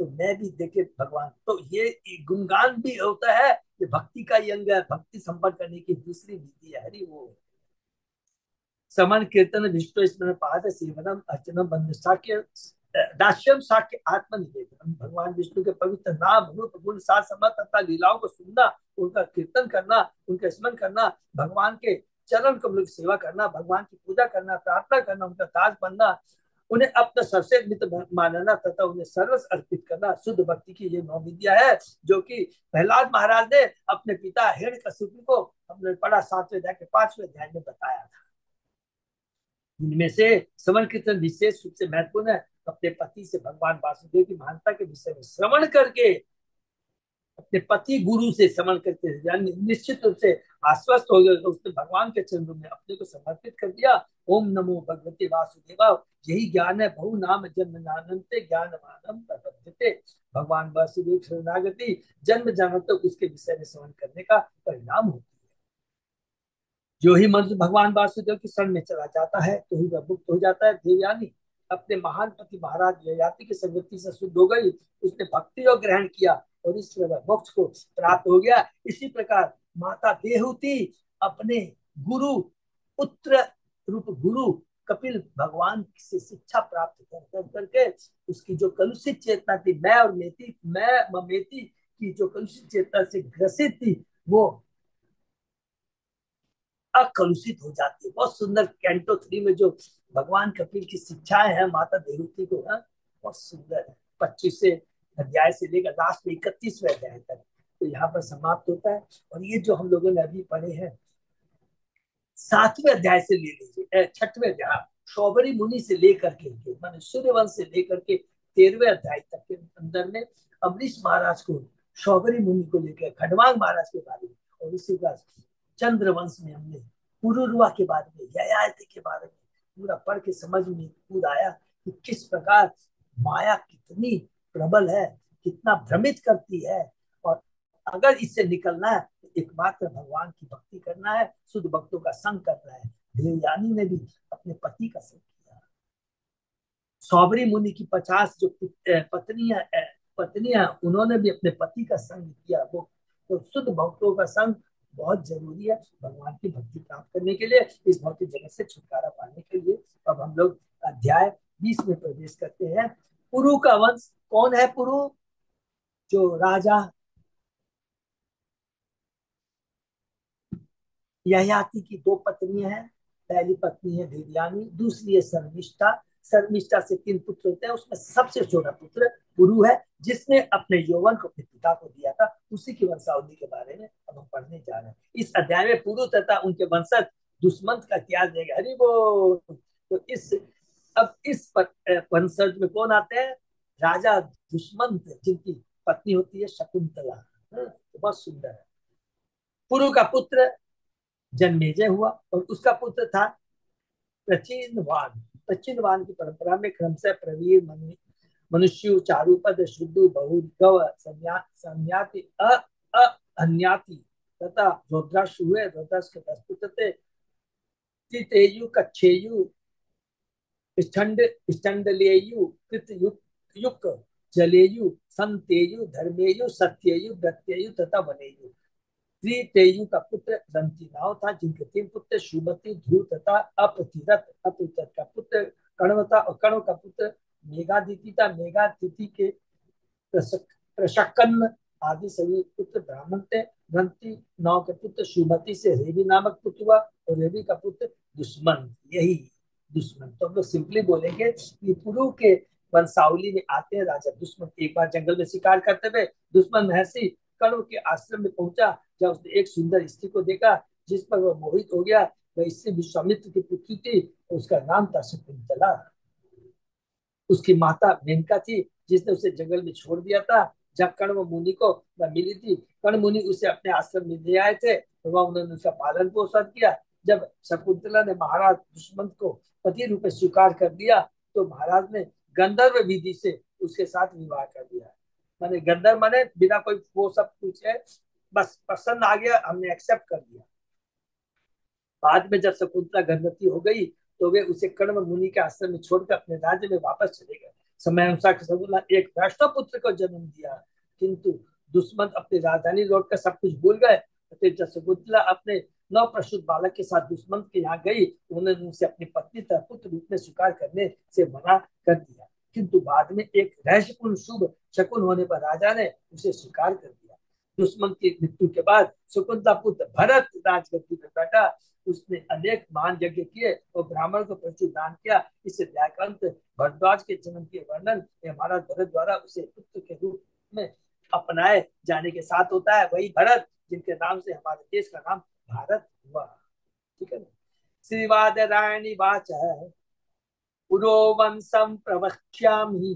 तो मैं भी देखे भगवान। तो ये गुणगान भी होता है, ये भक्ति का अंग है, भक्ति संपन्न करने की दूसरी विधि है। हरि वो समन कीर्तन विष्णु स्मरण पाद सेवनम अर्चनम बंध साक्य दास्यम साक्य आत्मनिवेदन। भगवान विष्णु के पवित्र नाम रूप गुण साथ समर्थ तथा लीलाओं को सुनना, उनका कीर्तन करना, उनका स्मरण करना, भगवान के चरण कमल की सेवा करना, भगवान की पूजा करना, प्रार्थना करना, उनका दास बनना, उन्हें अपना सबसे मित्र मानना तथा उन्हें सर्वस्व अर्पित करना, शुद्ध भक्ति की ये नौ विद्या है, जो कि प्रहलाद महाराज ने अपने पिता हिरण्यकशिपु को अपने पढ़ा 7वें अध्याय के 5वें अध्याय में बताया था। इनमें से श्रवण कीर्तन विशेष रूप से महत्वपूर्ण है। अपने पति से भगवान वासुदेव की महानता के विषय में श्रवण करके, अपने पति गुरु से श्रवण करके निश्चित रूप से आश्वस्त हो गए, तो उसने भगवान के चरणों में अपने को समर्पित कर दिया। ओम नमो भगवते वासुदेव। यही ज्ञान है, बहु नाम जन्म नानंते ज्ञान मानम प्रपद्यते। भगवान वासुदेव शरणागति जन्म जन्म तक उसके विषय में श्रवण करने का परिणाम होती है। जो ही मनुष्य भगवान वासुदेव की शरण में चला जाता है, तो ही वह मुक्त हो जाता है। देवयानी अपने महान पति महाराज ययाति की संगति से शुद्ध हो गई, उसने भक्ति योग ग्रहण किया और इस प्रकार मोक्ष को प्राप्त हो गया। इसी प्रकार माता देहूति अपने गुरु, पुत्र रूप गुरु कपिल भगवान से शिक्षा प्राप्त कर करके उसकी जो कलुषित चेतना थी, मैं और मेती, मैं ममेती की जो कलुषित चेतना से ग्रसित थी, वो अकलुषित हो जाती है। बहुत सुंदर कैंटो 3 में जो भगवान कपिल की शिक्षाएं हैं माता देवती को, है बहुत सुंदर है। 25वें अध्याय से लेकर लास्ट में 31वें अध्याय तक तो यहाँ पर समाप्त होता है। और ये जो हम लोगों ने अभी पढ़े हैं 7वें अध्याय से ले लीजिए, 6वें अध्याय शौबरी मुनि से लेकर के मान सूर्यवंश से लेकर के 13वें अध्याय तक के अंदर में अमरीश महाराज को, शौबरी मुनि को लेकर खडवांग महाराज के बारे में, और इसी का चंद्रवंश में हमने पुरुरुआ के बारे में, ययाति के बारे में पूरा पढ़ के समझ में पूरा आया कि किस प्रकार माया कितनी प्रबल है, कितना भ्रमित करती है। और अगर इससे निकलना है तो एकमात्र भगवान की भक्ति करना है, शुद्ध भक्तों का संग करना है। देवयानी ने भी अपने पति का संग किया। सौबरी मुनि की 50 जो पत्नियां उन्होंने भी अपने पति का संग किया। वो तो शुद्ध भक्तों का संग बहुत जरूरी है भगवान की भक्ति प्राप्त करने के लिए, इस भौतिक जगत से छुटकारा पाने के लिए। अब हम लोग अध्याय 20 में प्रवेश करते हैं। पुरु का वंश कौन है? पुरु जो राजा ययाति की 2 पत्नियां हैं। पहली पत्नी है देवयानी, दूसरी है शर्मिष्ठा। शर्मिष्ठा से 3 पुत्र होते हैं, उसमें सबसे छोटा पुत्र पुरु है, जिसने अपने यौवन को अपने पिता को दिया था। उसी की वंशावली के बारे में अब हम पढ़ने जा रहे हैं। इस अध्याय में पुरु तथा उनके वंशज दुष्मंत का त्याग देगा। हरि बोल। तो इस वंशज में कौन आते हैं? राजा दुष्मंत, जिनकी पत्नी होती है शकुंतला। तो बहुत सुंदर है। पुरु का पुत्र जन्मेजय हुआ और उसका पुत्र था प्रचिनवान। प्रचिनवान की परंपरा में क्रमशः प्रवीर मनुष्य चारुपद शुद्ध बहुगव संज्ञाति अन्याति तथा रुद्राक्ष हुए। रुद्राक्ष के 10 पुत्र थे। तेयु कच्छेयु स्टंड स्टंडलेयु कृतयुक जलेयु संतेयु धर्मेयु सत्ययु व्रत्ययु तथा वनेयु। त्रितेयु का पुत्र दंतीनाव था, जिनके 3 पुत्र सुमति ध्रुव तथा अप्रतिरथ। अप्रतिरथ का पुत्र कण्व था और कण्व का पुत्र मेघादिति था। मेघादिति के प्रशकन आदि सभी पुत्र ब्राह्मण थे। दंती नाव के पुत्र सुमति से रेवी नामक पुत्र हुआ और रेवी का पुत्र दुश्मन। यही दुश्मन तो हम लोग सिंपली बोलेंगे कि पुरु के वंशावली में आते हैं राजा दुश्मन। एक बार जंगल में शिकार करते हुए दुश्मन महर्षि कण्व के आश्रम में पहुंचा। जब उसने एक सुंदर स्त्री को देखा जिस पर वह मोहित हो गया, वह इससे विश्वामित्र की पुत्री थी। उसका नाम था शकुंतला। उसकी माता मेनका थी जिसने उसे जंगल में छोड़ दिया था जहाँ कण्व मुनि को वह मिली थी। कण्व मुनि उसे अपने आश्रम में ले आए थे तो वह उन्होंने उसका पालन पोषण किया। जब शकुंतला ने महाराज दुष्मंत को पति रूप में स्वीकार कर दिया तो महाराज ने गंधर्व विधि से उसके साथ विवाह कर दिया। माने गंधर्व माने बिना कोई वो सब कुछ है, बस पसंद आ गया, हमने एक्सेप्ट कर दिया। बाद में जब शकुंतला गर्भवती हो गई तो वे उसे कण्व मुनि के आश्रम में छोड़कर अपने राज्य में वापस चले गए। समय अनुसार शकुंतला एक राष्ट्रपुत्र को जन्म दिया, किंतु दुष्मंत अपनी राजधानी लौटकर सब कुछ भूल गए। जब शकुंतला अपने नव प्रसूत बालक के साथ दुष्मंत के यहाँ गई, उन्होंने उनसे अपनी पत्नी तथा पुत्र रूप में स्वीकार करने से मना कर दिया, किंतु बाद में एक रहस्यपूर्ण शुभ शकुन होने पर राजा ने उसे स्वीकार कर दिया। दुष्मंत की मृत्यु के बाद शकुंतला पुत्र भरत राजगद्दी पर बैठा। उसने अनेक महान यज्ञ किए और ब्राह्मण को प्रचुर दान किया। इससे व्याकंत भरद्वाज के जन्म के वर्णन महाराज भरत द्वारा उसे पुत्र के रूप में अपनाए जाने के साथ होता है। वही भरत जिनके नाम से हमारे देश का नाम भारत हुआ। ठीक है ना। श्रीवाद रायणी वाच पुरो वंशम प्रवक्ष्यामि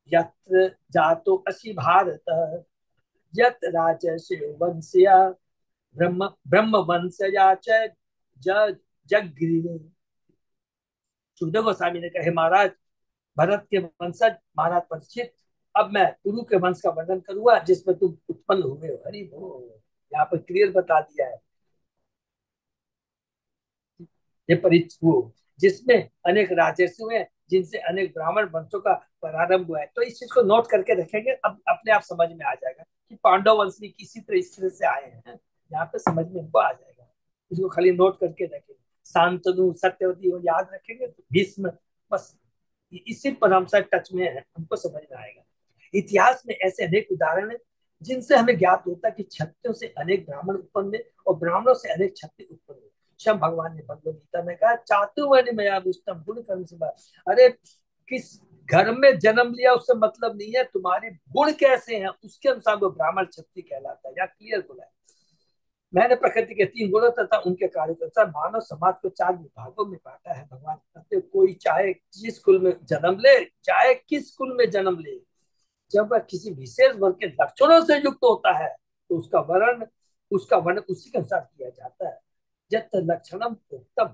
यत्र जातो असि भारत यत राजस्य वंशया ब्रह्म वंशया च जगृहे। सुखदेव गोस्वामी ने कहे महाराज भरत के वंशज महाराज परीक्षित, अब मैं पुरु के वंश का वर्णन करूंगा जिसमें तुम उत्पन्न हुए हो। हरि बोल। यहाँ पर क्लियर बता दिया है ये परीक्षित जिसमें अनेक राजर्षि हुए जिनसे अनेक ब्राह्मण वंशों का प्रारंभ हुआ है। तो इस चीज को नोट करके रखेंगे, अब अपने आप समझ में आ जाएगा कि पांडव वंश भी किसी तरह इस तरह से आए हैं। यहाँ पे समझ में हमको आ जाएगा, इसको खाली नोट करके रखेंगे। शांतनु सत्यवती वो याद रखेंगे तो भीष्म, बस इसी पर हम सब टच में है, हमको समझ में आएगा। इतिहास में ऐसे अनेक उदाहरण है जिनसे हमें ज्ञात होता है कि क्षत्रियों से अनेक ब्राह्मण उत्पन्न हुए और ब्राह्मणों से अनेक क्षत्रिय उत्पन्न हुए। शम भगवान ने भगवद गीता में कहा चातुर्वर्ण मया विष्टम गुण कर्म से बात। अरे किस घर में जन्म लिया उससे मतलब नहीं है, तुम्हारे गुण कैसे हैं उसके अनुसार वो ब्राह्मण क्षत्रिय कहलाता है। या क्लियर बोला है। मैंने प्रकृति के 3 गुणों तथा उनके कार्य के अनुसार मानव समाज को 4 विभागों में बांटा है। भगवान कहते कोई चाहे जिस कुल में जन्म ले, चाहे किस कुल में जन्म ले, जब वह किसी विशेष वर्ग के लक्षणों से युक्त होता है तो उसका वर्ण उसी के अनुसार किया जाता है। जब लक्षणम उत्तम,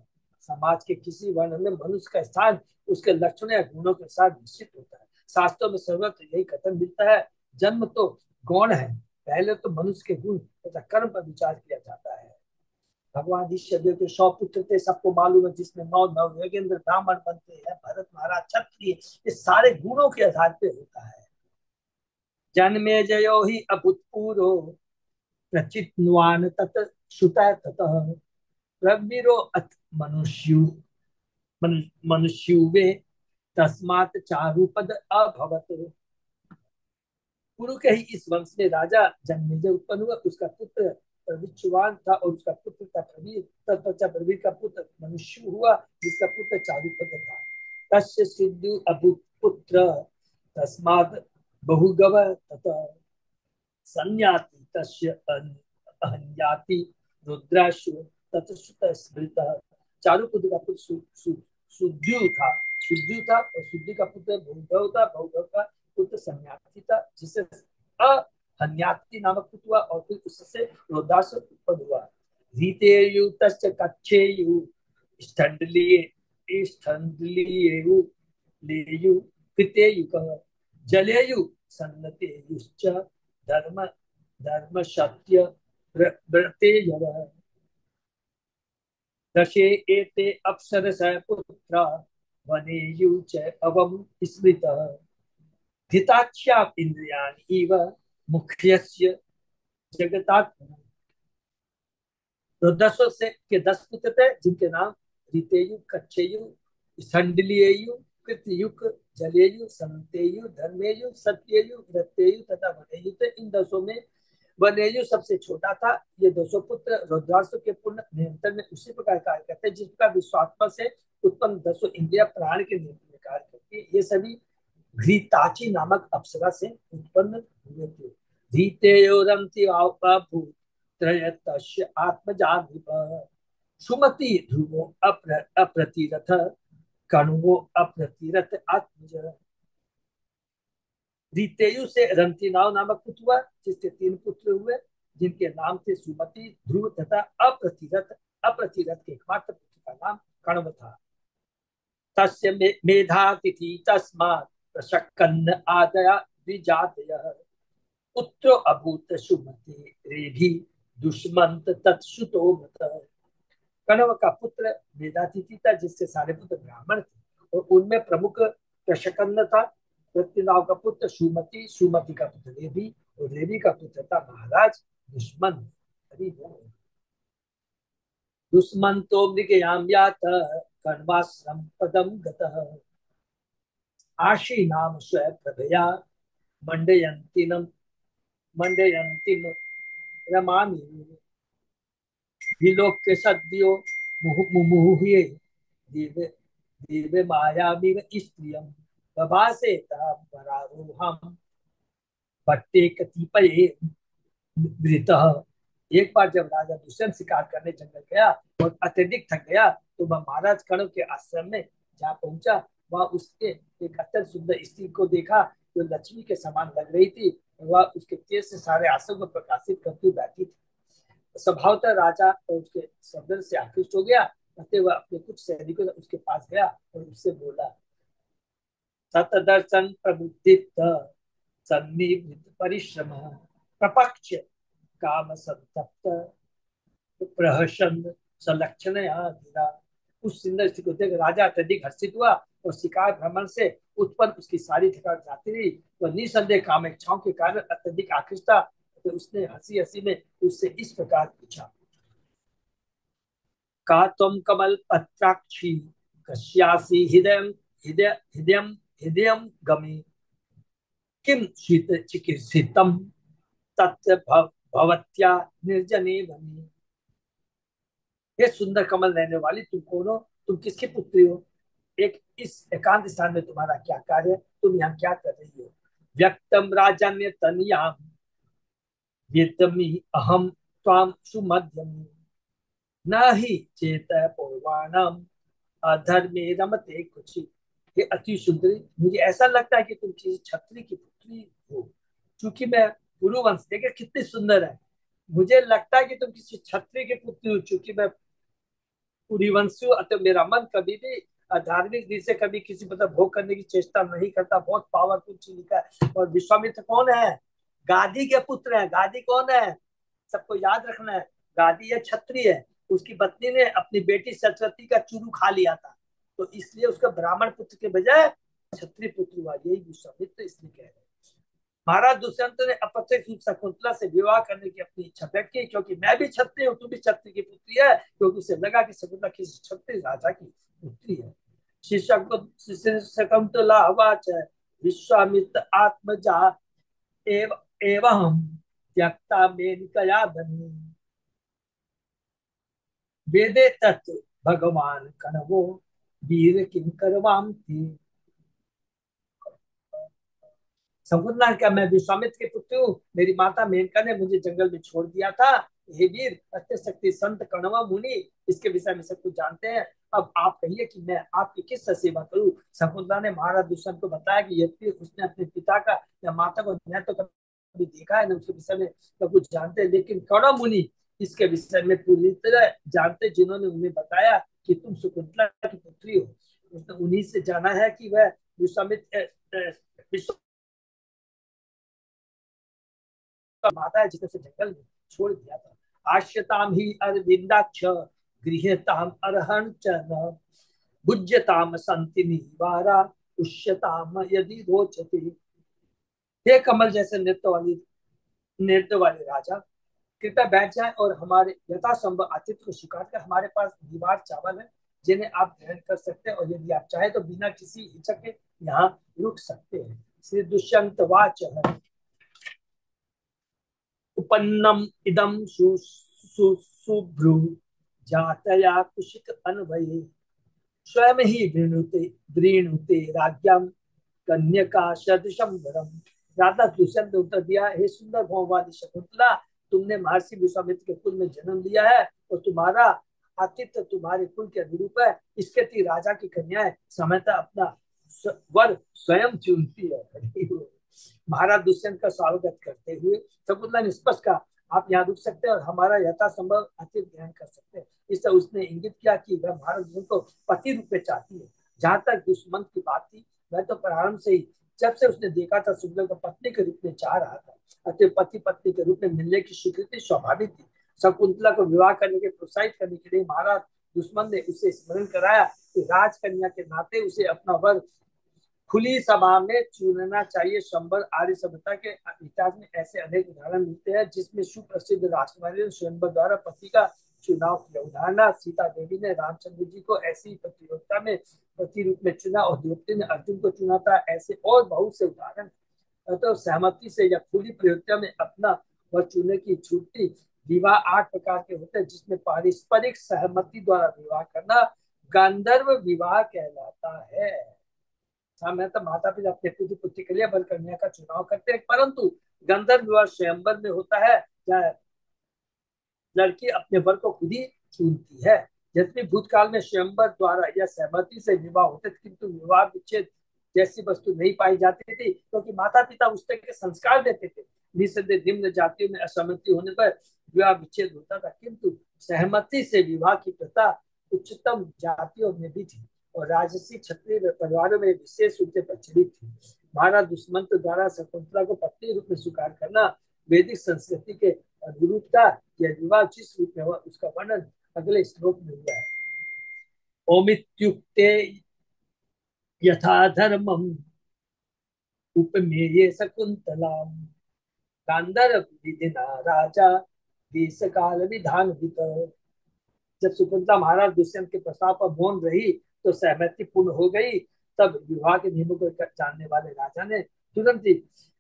समाज के किसी वर्ण में मनुष्य का स्थान उसके लक्षण या गुणों के साथ निश्चित होता है। शास्त्रों में सर्वत्र यही कथन मिलता है, जन्म तो गौण है, पहले तो मनुष्य के गुण तथा कर्म पर विचार किया जाता है। भगवान ईश्वर के 100 पुत्र थे, सबको मालूम है, जिसमें 9 नवयोगेंद्र ब्राह्मण बनते हैं, भरत महाराज क्षत्रिय, ये सारे गुणों के आधार पे होता है। जन्मे जयो ही अभूतपूर्व प्रचितवान तत श्रुता ततः प्रवीरो अथ मनुष्युवे तस्मात् चारुपद अभवत। पुरु के ही इस वंश में राजा जन्मेजय उत्पन्न हुआ। उसका पुत्र प्रविच्युवान था और उसका पुत्र था प्रवीर। तत्पश्चात प्रवीर का पुत्र मनुष्य हुआ जिसका पुत्र चारुपद था। तस्य सिद्धु अभूत पुत्र तस्मात् बहुगव ततः संयाति तस्य अहन्याति रुद्राशु ततश्रुत स्मृतः। चारुपुत्र का पुत्र सुद्यु था। सुद्यु था और सुद्यु का पुत्र भौगव था। भौगव का पुत्र संयाति था जिसे हन्याति नामक पुत्र हुआ और फिर उससे रोदास उत्पन्न हुआ। रीतेयु तस्य कच्छेयु स्थंडलिये स्थंडलियेयु लेयु कृतेयुकः जलेयु सन्नतेयुश्च धर्म धर्म सत्य व्रतेयवः दशे एते अप्सरसः पुत्रा वनेयु च अवं स्मृतः घृताच्या इंद्रियाणि इव मुख्यस्य जगतात्मनः। तो दसों से के 10 पुत्र थे जिनके नाम रीतेयु कच्छेयु संडलियेयु कृतयुक जलेयु संतेयु धर्मेयु सत्ययु व्रतेयु तथा वनेयु थे। इन 10 में वनेयु सबसे छोटा था। ये 200 पुत्र रुद्रासु के पूर्ण नियंत्रण में उसी प्रकार कार्य करते हैं जिस प्रकार विश्वात्मा से उत्पन्न 200 इंद्रिया प्राण के नियंत्रण में कार्य करती है। ये सभी घृताची नामक अप्सरा से उत्पन्न हुए थे। धीतेयोरंति त्रयतस्य आत्मजाधिपः सुमति ध्रुवो अप्रतिरथ कण्वो अप्रतिरथ आत्मज। रीतेयु से रंतिनाव नामक पुत्र हुआ जिसके 3 पुत्र हुए जिनके नाम थे सुमति ध्रुव तथा अप्रतिरथ। अप्रतिरथ के एकमात्र पुत्र का नाम कण्व था। तस्य मेधातिथि तस्मात् प्रशकन्न आदया द्विजातयः पुत्रो अभूत सुमति रेभि दुष्मंत तत्सुतो मत। कण्व का पुत्र मेधातिथि था जिससे सारे पुत्र ब्राह्मण थे और उनमें प्रमुख प्रशकन्न था। प्रत्यनाव का पुत्र सुमति, सुमति का पुत्र रेवी और रेवी का पुत्र था महाराज दुष्मंत। दुष्मंतो मृगयाम यात कण्वाश्रम पदम गतः आशी नाम स्व प्रभया मंडयंतिनम मंडयंतिम रमामि विलोक्य सद्यो मुहुः दिव्य दिव्य मायामिव स्त्रियं बभासे परारोहम भट्टे कतिपये वृतः। एक बार जब राजा दुष्यंत शिकार करने जंगल गया और अत्यधिक थक गया तो वह महाराज कण्व के आश्रम में जहाँ पहुंचा वह उसके एक अत्यंत सुंदर स्त्री को देखा जो लक्ष्मी के समान लग रही थी। वह उसके तेज से सारे आश्रम को प्रकाशित करती बैठी थी। स्वभावतः राजा और उसके सौंदर्य से आकृष्ट हो गया। कहते हुए अपने कुछ सैनिकों उसके पास गया और उससे बोला सतदर्शन प्रबुद्धित सन्निवृत्त परिश्रम प्रपक्ष काम संतप्त प्रहसन सलक्षण। उस सुंदर स्त्री को देख राजा अत्यधिक हर्षित हुआ और शिकार भ्रमण से उत्पन्न उसकी सारी थकान जाती रही। वह निसंदेह काम इच्छाओं के कारण अत्यधिक आकृष्ट था। तो उसने हंसी हंसी में उससे इस प्रकार पूछा का तुम कमल पत्राक्षी कश्यासी हृदय हृदय हृदय हृदय गमे किम शीत चिकित्सितम तत् भवत्या निर्जने बनी। ये सुंदर कमल रहने वाली तुम कौन हो? तुम किसकी पुत्री हो? एक इस एकांत स्थान में तुम्हारा क्या कार्य है? तुम यहाँ क्या कर रही हो? व्यक्तम राजन्य तनयाम वेतमी अहम त्वाम सुमध्यमी न ही चेत पूर्वाणम अधर्मे रमते कुछ। ये अति सुंदरी, मुझे ऐसा लगता है कि तुम किसी छत्री की पुत्री हो क्योंकि मैं पुरुवंश। देखिए कितनी सुंदर है। मुझे लगता है कि तुम किसी छत्री की पुत्री हो क्योंकि मैं पुरीवंशी हूँ। अतः मेरा मन कभी भी धार्मिक रीति से कभी किसी मतलब भोग करने की चेष्टा नहीं करता। बहुत पावरफुल चीज लिखा है। और विश्वामित्र कौन है? गादी के पुत्र है। गादी कौन है? सबको याद रखना है। गादी है क्षत्रिय है। उसकी पत्नी ने अपनी बेटी सरस्वती का चूरू खा लिया था तो इसलिए उसका ब्राह्मण पुत्र के बजाय क्षत्रिय पुत्र हुआ। यही विश्वामित्र इसलिए कह रहे हैं। महाराज दुष्यंत ने अप्रत्यक्ष रूप शकुंतला से विवाह करने की अपनी इच्छा व्यक्त की क्योंकि मैं भी क्षत्रिय हूँ, तू भी क्षत्रिय की पुत्री है। क्योंकि उसे लगा कि शकुंतला किसी क्षत्रिय राजा की पुत्री है। शकुंतला वाच विश्वामित्र आत्मजा एवं त्यक्ता मेनकया बनी वेदे तत् भगवान कण्वो वीर किंकरवाम थी। शकुंतला ने कहा मैं विश्वामित्र के पुत्र हूँ। मेरी माता मेनका ने मुझे जंगल में छोड़ दिया था। हे वीर अत्यशक्ति संत कण्व मुनि इसके विषय में सब कुछ जानते हैं। अब आप कहिए कि मैं आपकी किस सेवा करूं? शकुंतला ने महाराज दुष्यंत को बताया कि यदि उसने अपने पिता का या माता को न्याय तो कभी देखा है, न उसके विषय में न कुछ जानते हैं, लेकिन कौरव मुनि इसके विषय में पूरी तरह जानते, जिन्होंने उन्हें बताया कि तुम शकुंतला की पुत्री हो। तो उन्हीं से जाना है कि वह विश्वामित्र माता है, जिसे जंगल में छोड़ दिया था। आश्यताम ही अरविंदाक्ष गृहताम अर्हण च न भुज्यताम संति निवारा उष्यताम यदि रोचते। हे कमल जैसे नृत्य वाले राजा, कृपया बैठ जाएं और हमारे यथासंभव आतिथ्य को स्वीकार कर, हमारे पास दीवार चावल है जिन्हें आप ग्रहण कर सकते हैं, और यदि आप चाहे तो बिना किसी हिचक के यहाँ रुक सकते हैं। श्री दुष्यंत वाच उपन्नम इदम सुभ्रु जातया कुशिक अन्वये स्वयं ही वृणुते राज्ञाम कन्यका सदृशम वरम। राधा दुष्यंत ने उत्तर दिया, हे सुंदर भौम वाली शकुंतला, तुमने महर्षि विश्वामित्र के कुल में जन्म लिया है और तुम्हारा आतिथ्य तुम्हारे कुल के अनुरूप है। इसके ती राजा की कन्याएं समयतः अपना वर स्वयं चुनती है। महाराज दुष्यंत का स्वागत करते हुए शकुंतला ने स्पष्ट कहा, आप यहाँ रुक सकते हैं और हमारा यथासंभव आतिथ्य ग्रहण कर सकते हैं। इससे उसने इंगित किया कि वह महाराज दुष्यंत को पति रूप में चाहती है। जहां तक दुष्मंत की बात थी, वह तो प्रारंभ से ही जब से उसने देखा था शुक्ल को पत्नी के रूप में चाह रहा था, अतः पति पत्नी के रूप में मिलने की स्वीकृति स्वाभाविक थी। शकुंतला को विवाह करने के प्रोत्साहित करने के लिए महाराज दुश्मन ने उसे स्मरण कराया कि राजकन्या के नाते उसे अपना वर खुली सभा में चुनना चाहिए। शंबर आर्य सभ्यता के इतिहास में ऐसे अनेक उदाहरण मिलते हैं जिसमें सुप्रसिद्ध राजकुमारी ने स्वयंवर द्वारा पति का चुनाव किया। उदाहरण सीता देवी ने रामचंद्र जी को ऐसी प्रतियोगिता में पति रूप में चुना और द्रौपदी ने अर्जुन को चुना था। ऐसे और बहुत से उदाहरण। तो सहमति से या खुली प्रतियोगिता में अपना वह चुनने की छुट्टी। विवाह 8 प्रकार के होते हैं, जिसमें पारस्परिक सहमति द्वारा विवाह करना गांधर्व विवाह कहलाता है। मैं तो माता पिता अपने पुत्र पुत्री के लिए वर कन्या का चुनाव करते हैं, परंतु गंधर्व विवाह स्वयंवर में होता है, या लड़की अपने वर को खुद ही चुनती है। यद्यपि भूतकाल में स्वयंवर द्वारा या सहमति से विवाह होते थे, किंतु विवाह विच्छेद जैसी वस्तु नहीं पाई जाती थी, क्योंकि माता पिता उस तरह के संस्कार देते थे। निसंदेह निम्न जातियों में असहमति होने पर विवाह विच्छेद होता था, किंतु सहमति से विवाह की प्रथा उच्चतम जातियों में भी थी और राजसी क्षत्रिय परिवारों में विशेष रूप से प्रचलित थी। महाराज दुष्मंत द्वारा शकुंतला को पत्नी रूप में स्वीकार करना वैदिक संस्कृति के अनुरूप था। यह विवाह जिस रूप में हुआ उसका वर्णन अगले श्लोक में हुआ है। ओमित्युक्ते यथा धर्मम उपमेये शकुंतलाम गांधर्व विधिना राजा देश काल विधान विद। जब शकुंतला महाराज दुष्यंत के प्रस्ताव पर मौन रही तो सहमति पूर्ण हो गई। तब विवाह के नियमों को जानने वाले राजा ने तुरंत ही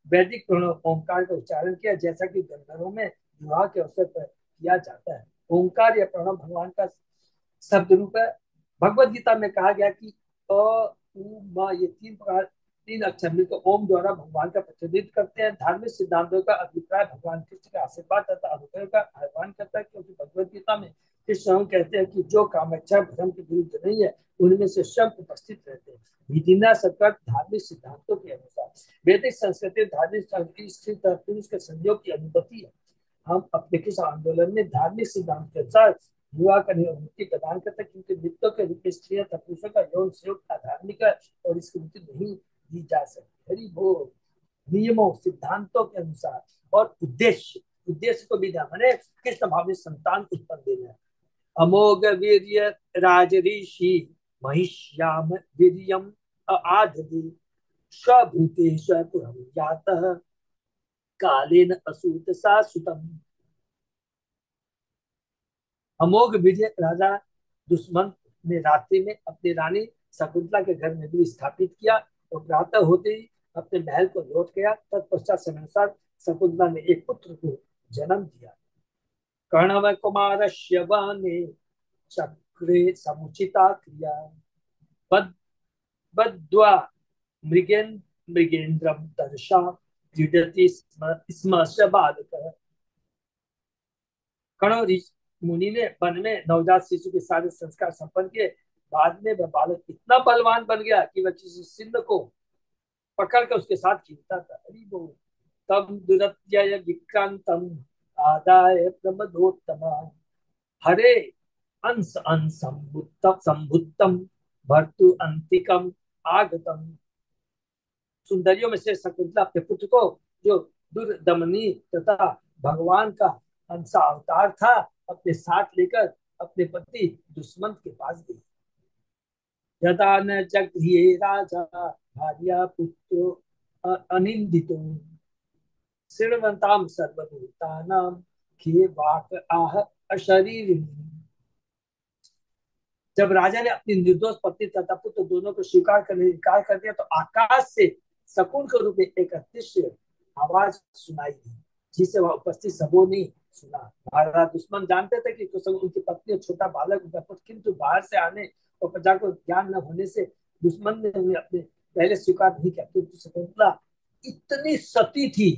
वैदिक प्रणव ओंकार का उच्चारण किया, जैसा कि गंधर्वों में विवाह के अवसर पर किया जाता है। ओंकार या प्रणव भगवान का शब्द रूप है। भगवत गीता में कहा गया कि अ उ म ये 3 अक्षर मिलकर ओम द्वारा भगवान का प्रतिनिधित्व करते हैं। धार्मिक सिद्धांतों का अभिप्राय भगवान कृष्ण का आशीर्वाद तथा अनुग्रह का आह्वान करता है, क्योंकि भगवत गीता में कृष्ण कहते हैं कि जो कामेच्छा धर्म के विरुद्ध नहीं है उनमें से सब उपस्थित रहते हैं। विधिना सकट धार्मिक सिद्धांतों के अनुसार वैदिक संस्कृति धार्मिक स्थित पुरुष के संयोग की अनुभूति है। हम अपने किस आंदोलन में धार्मिक सिद्धांत के अनुसार विवाह करने की अनुमति प्रदान करते हैं, क्योंकि मृत्यु के रूप में स्त्रियों तथा पुरुषों का यौन संयोग अधार्मिक है और इसकी अनुमति नहीं दी जा सकती। हरि बोल। नियमों सिद्धांतों के अनुसार और उद्देश्य को भी ध्यान मैंने कृष्ण भावी संतान उत्पन्न देना है। अमोघ वीर्य राजऋषि महिष्याम वीर्यम आदधि स्वभूते स्वपुरम जातः कालेन असूत सासुतम। अमोघ विजय राजा दुष्मंत ने रात्रि में अपनी रानी शकुंतला के घर में भी स्थापित किया और प्रातः होते ही अपने महल को लौट गया। तत्पश्चात समयानुसार शकुंतला ने एक पुत्र को जन्म दिया। कर्णव कुमार श्यवाने चक्रे समुचिता क्रिया बद्वा मृगेन्द्रम दर्शा क्रीडति स्म स बालकः। कर्ण मुनि ने वन में नवजात शिशु के सारे संस्कार संपन्न किए। बाद में वह बालक इतना बलवान बन गया कि वह किसी सिंह को पकड़ कर उसके साथ खेलता था। अरे वो तम दुरत्यय विक्रांतम आदाय प्रमदोत्तम हरे अंश अंसंभुत्तम संभुत्तम भर्तु अंतिकम आगतम। सुंदरियों में से शकुंतला अपने पुत्र को, जो दुर्दमनी तथा भगवान का अंश अवतार था, अपने साथ लेकर अपने पति दुष्मंत के पास गई। यदा न जगृहे राजा भार्या पुत्रो अनिंदितो शृण्वताम सर्वभूतानां खे वाक आह अशरीरिणी। जब राजा ने अपनी निर्दोष पत्नी तथा पुत्र दोनों को स्वीकार करने इनकार कर दिया, तो आकाश से शकुन के रूप में एक अदृश्य आवाज सुनाई दी, जिसे वह उपस्थित सबों ने सुना। महाराज दुश्मन जानते थे कि कुछ उनकी पत्नी और छोटा बालक उनका पुत्र, किंतु बाहर से आने और प्रजा को ज्ञान न होने से दुश्मन ने उन्हें अपने पहले स्वीकार नहीं किया। किंतु शकुंतला इतनी सती थी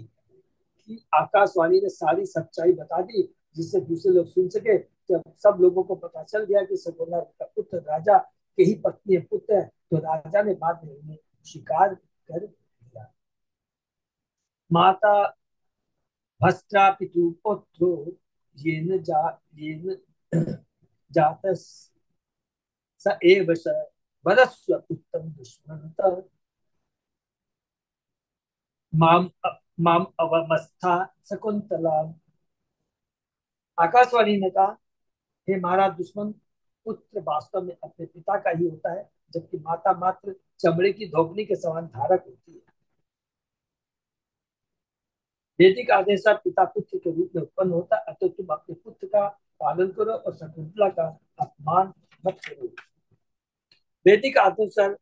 कि आकाशवाणी ने सारी सच्चाई बता दी, जिससे दूसरे लोग सुन सके। जब सब लोगों को पता चल गया कि शकुंतला का पुत्र राजा के ही पत्नी पुत्र है, तो राजा ने बाद में उन्हें स्वीकार कर दिया। माता भस्त्रा पितु पुत्रो येन जात स एव स वरस्व उत्तम दुष्मंत माम माम अवमस्था शकुंतला। आकाशवाणी ने कहा, हे महाराज दुश्मन, पुत्र वास्तव में अपने पिता का ही होता है, जबकि माता मात्र चमड़े की धोबनी के समान धारक होती है। वैदिक आदेशानुसार पिता पुत्र के रूप में उत्पन्न होता है, अतः तुम अपने पुत्र का पालन करो और शकुंतला का अपमान मत करो। वैदिक आदेशानुसार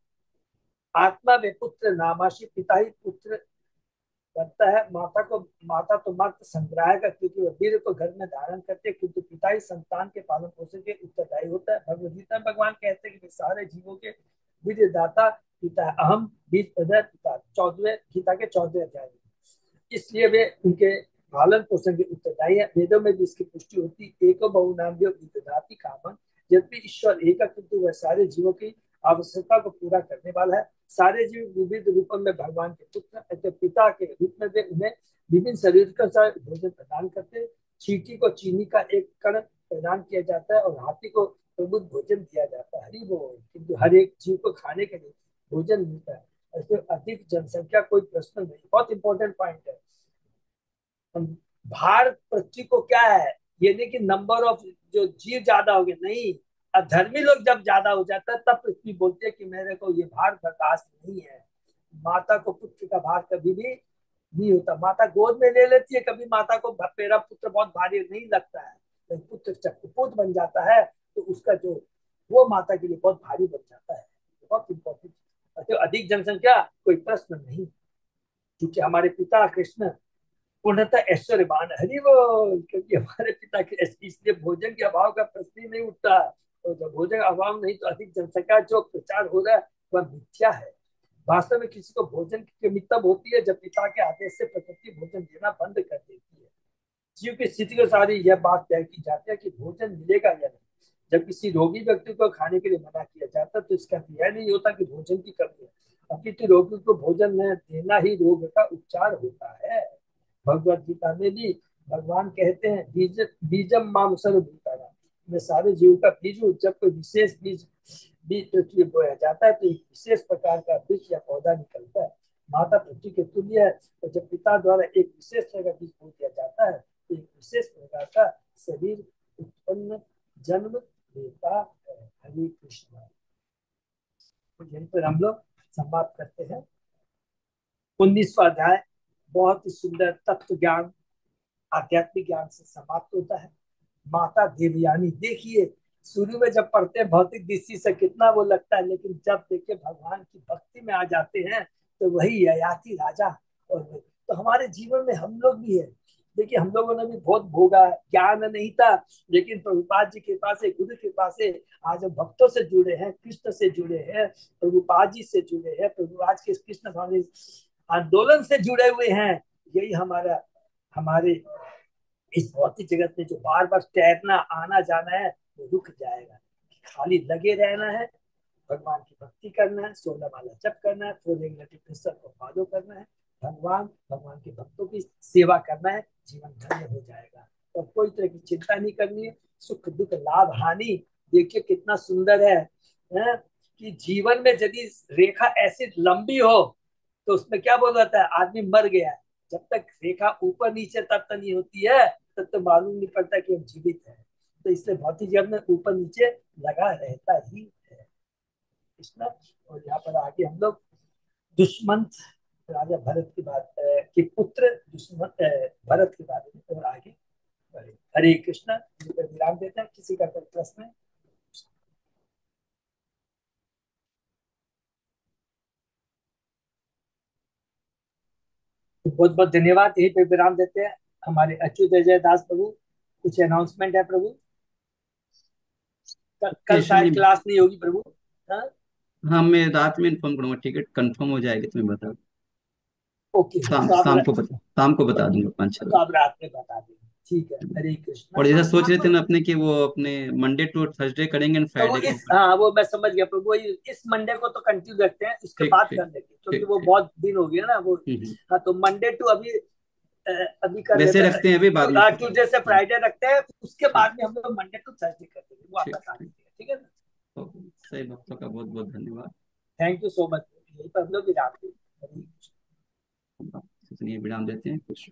आत्मा में पुत्र नामाशी, पिता ही पुत्र बनता है। माता तो मात्र संग्राहक, क्योंकि वह वीर को घर में धारण करते हैं, किंतु पिता ही संतान के पालन पोषण के उत्तरदायी होता है। भगवद गीता में भगवान कहते हैं कि सारे जीवों के वीर्यदाता पिता है। अहम बीज प्रदय पिता, 14वें गीता के 14वें अध्याय में। इसलिए वे उनके पालन पोषण के उत्तरदायी है। वेदों में भी इसकी पुष्टि होती, एको बहुनाम विदधाति कामं। यद्यपि ईश्वर एक है, किंतु वह सारे जीवों की आवश्यकता को पूरा करने वाला है। सारे जीव विविध रूपों में भगवान के पुत्र, तो पिता के रूप में वे उन्हें विभिन्न शरीर का भोजन प्रदान करते। चींटी को चीनी का एक कण प्रदान किया जाता है और हाथी को प्रबुद्ध भोजन दिया जाता है। हरि बोल। किंतु हर एक जीव को खाने के लिए भोजन मिलता है। ऐसे अधिक जनसंख्या कोई प्रश्न नहीं। बहुत इंपॉर्टेंट पॉइंट है। भारत पृथ्वी को क्या है, ये नहीं कि नंबर ऑफ जो जीव ज्यादा हो गए, नहीं। अधर्मी लोग जब ज्यादा हो जाता है, तब पृथ्वी बोलती है कि मेरे को ये भार बर्दाश्त नहीं है। माता को पुत्र का भार कभी भी नहीं होता। माता गोद में ले लेती है, कभी माता को मेरा पुत्र बहुत भारी नहीं लगता है। तो पुत्र चक्रपुत बन जाता है, तो उसका जो वो माता के लिए बहुत भारी बन जाता है। बहुत इंपॉर्टेंट। तो अधिक जनसंख्या कोई प्रश्न नहीं, क्योंकि हमारे पिता कृष्ण पूर्णतः ऐश्वर्यवान। हरि बोल। क्योंकि हमारे पिता के इसलिए भोजन के अभाव का प्रश्न ही नहीं उठता। तो जब भोजन का अभाव नहीं, तो अधिक जनसंख्या जो प्रचार हो रहा है वह मिथ्या है। वास्तव में किसी को भोजन की कमी तब होती है जब पिता के आदेश से प्रकृति भोजन देना बंद कर देती है। जीव की स्थिति के सारी यह बात तय की जाती है कि भोजन मिलेगा या नहीं। जब किसी रोगी व्यक्ति को खाने के लिए मना किया जाता है, तो इसका यह नहीं होता कि भोजन की कमी है, अपितु रोगी को भोजन न देना ही रोग का उपचार होता है। भगवत गीता में भी भगवान कहते हैं, बीजम माम सर्वभूतानां, मैं सारे जीव का बीज हूँ। जब कोई विशेष बीज बीज पृथ्वी बोया जाता है, तो एक विशेष प्रकार का वृक्ष या पौधा निकलता है। माता पृथ्वी के तुल्य है, तो जब पिता द्वारा एक विशेष तरह का बीज बो दिया जाता है, तो एक विशेष प्रकार का शरीर उत्पन्न जन्म देता है। हरे कृष्ण। तो यहीं पर हम लोग समाप्त करते हैं। 19वां अध्याय बहुत ही सुंदर तत्व ज्ञान, आध्यात्मिक ज्ञान से समाप्त होता है। माता देवयानी, देखिए शुरू में जब पढ़ते हैं भौतिक दृष्टि से कितना वो लगता है, लेकिन जब देखिए भगवान की भक्ति में आ जाते हैं, तो वही ययाति राजा। और तो हमारे जीवन में हम लोग भी है। देखिए हम लोगों ने भी बहुत भोगा, ज्ञान नहीं था, लेकिन प्रभुपाद जी के पास, गुरु के पास आज हम भक्तों से जुड़े हैं, कृष्ण से जुड़े हैं, प्रभुपाद जी से जुड़े हैं, प्रभुपाद के कृष्ण भावी आंदोलन से जुड़े हुए हैं। यही हमारा हमारे इस भौतिक जगत में जो बार बार तैरना आना जाना है, वो रुक जाएगा। खाली लगे रहना है, भगवान की भक्ति करना है, 16 माला जप करना है, 4 रेगुलर प्रिंसिपल को फॉलो करना है। भगवान भगवान के भक्तों की सेवा करना है, जीवन धन्य हो जाएगा। और कोई तरह की चिंता नहीं करनी है। सुख दुख लाभ हानि, देखिए कितना सुंदर है कि जीवन में यदि रेखा ऐसी लंबी हो तो उसमें क्या बोल जाता है, आदमी मर गया है। जब तक रेखा ऊपर नीचे तब तक नहीं होती है, तब तो मालूम नहीं पड़ता कि हम जीवित हैं। तो इसलिए भौतिक जीवन में ऊपर नीचे लगा रहता ही है कृष्ण। और यहाँ पर आगे हम लोग दुष्मंत राजा भरत की बात के पुत्र दुष्मंत भरत के बारे में और आगे बढ़े। हरे कृष्ण। यहीं पर विराम देते हैं। किसी का कोई प्रश्न है? तो बहुत बहुत धन्यवाद। यहीं पे विराम देते हैं। हमारे अच्युत अजय दास प्रभु, कुछ अनाउंसमेंट है प्रभु? कल कृष्ण शायद जी। क्लास नहीं होगी प्रभु। हाँ। हाँ, मैं रात में इन्फॉर्म करूंगा, टिकट कंफर्म हो जाएगी तो मैं बता ओके, तो आप शाम को बता दूंगा 5-6 बजे। तो आप रात में बता देंगे। ठीक है, हरे कृष्णा। और जैसा सोच रहे थे ना अपने कि वो अपने मंडे टू थर्सडे करेंगे ना, तो वो फ्राइडे को इस हाँ वो मैं समझ गया प्रभु, वही इस मंडे को तो कंटिन्यू रखते हैं, उसके ठीक बाद ठीक कर लेंगे क्योंकि ठीक वो ठीक। बहुत दिन हो गया ना वो। हम्म। हाँ, तो मंडे टू अभी अभी कर वैसे लेते हैं। रखते हैं अभी, बाद में फिर ट्यूजडे से फ्राइडे रखते हैं, उसके ठीक बाद में हम लोग मंडे टू थर्सडे कर देंगे, वो आप ठीक बता ठीक। दीजिए, ठीक है ना? ओके, सही भक्तों का बहुत बहुत धन्यवाद। Thank you so much. यही पर हम लोग विराम देंगे। हरे कृष्ण। इसलिए विराम देते हैं कुछ।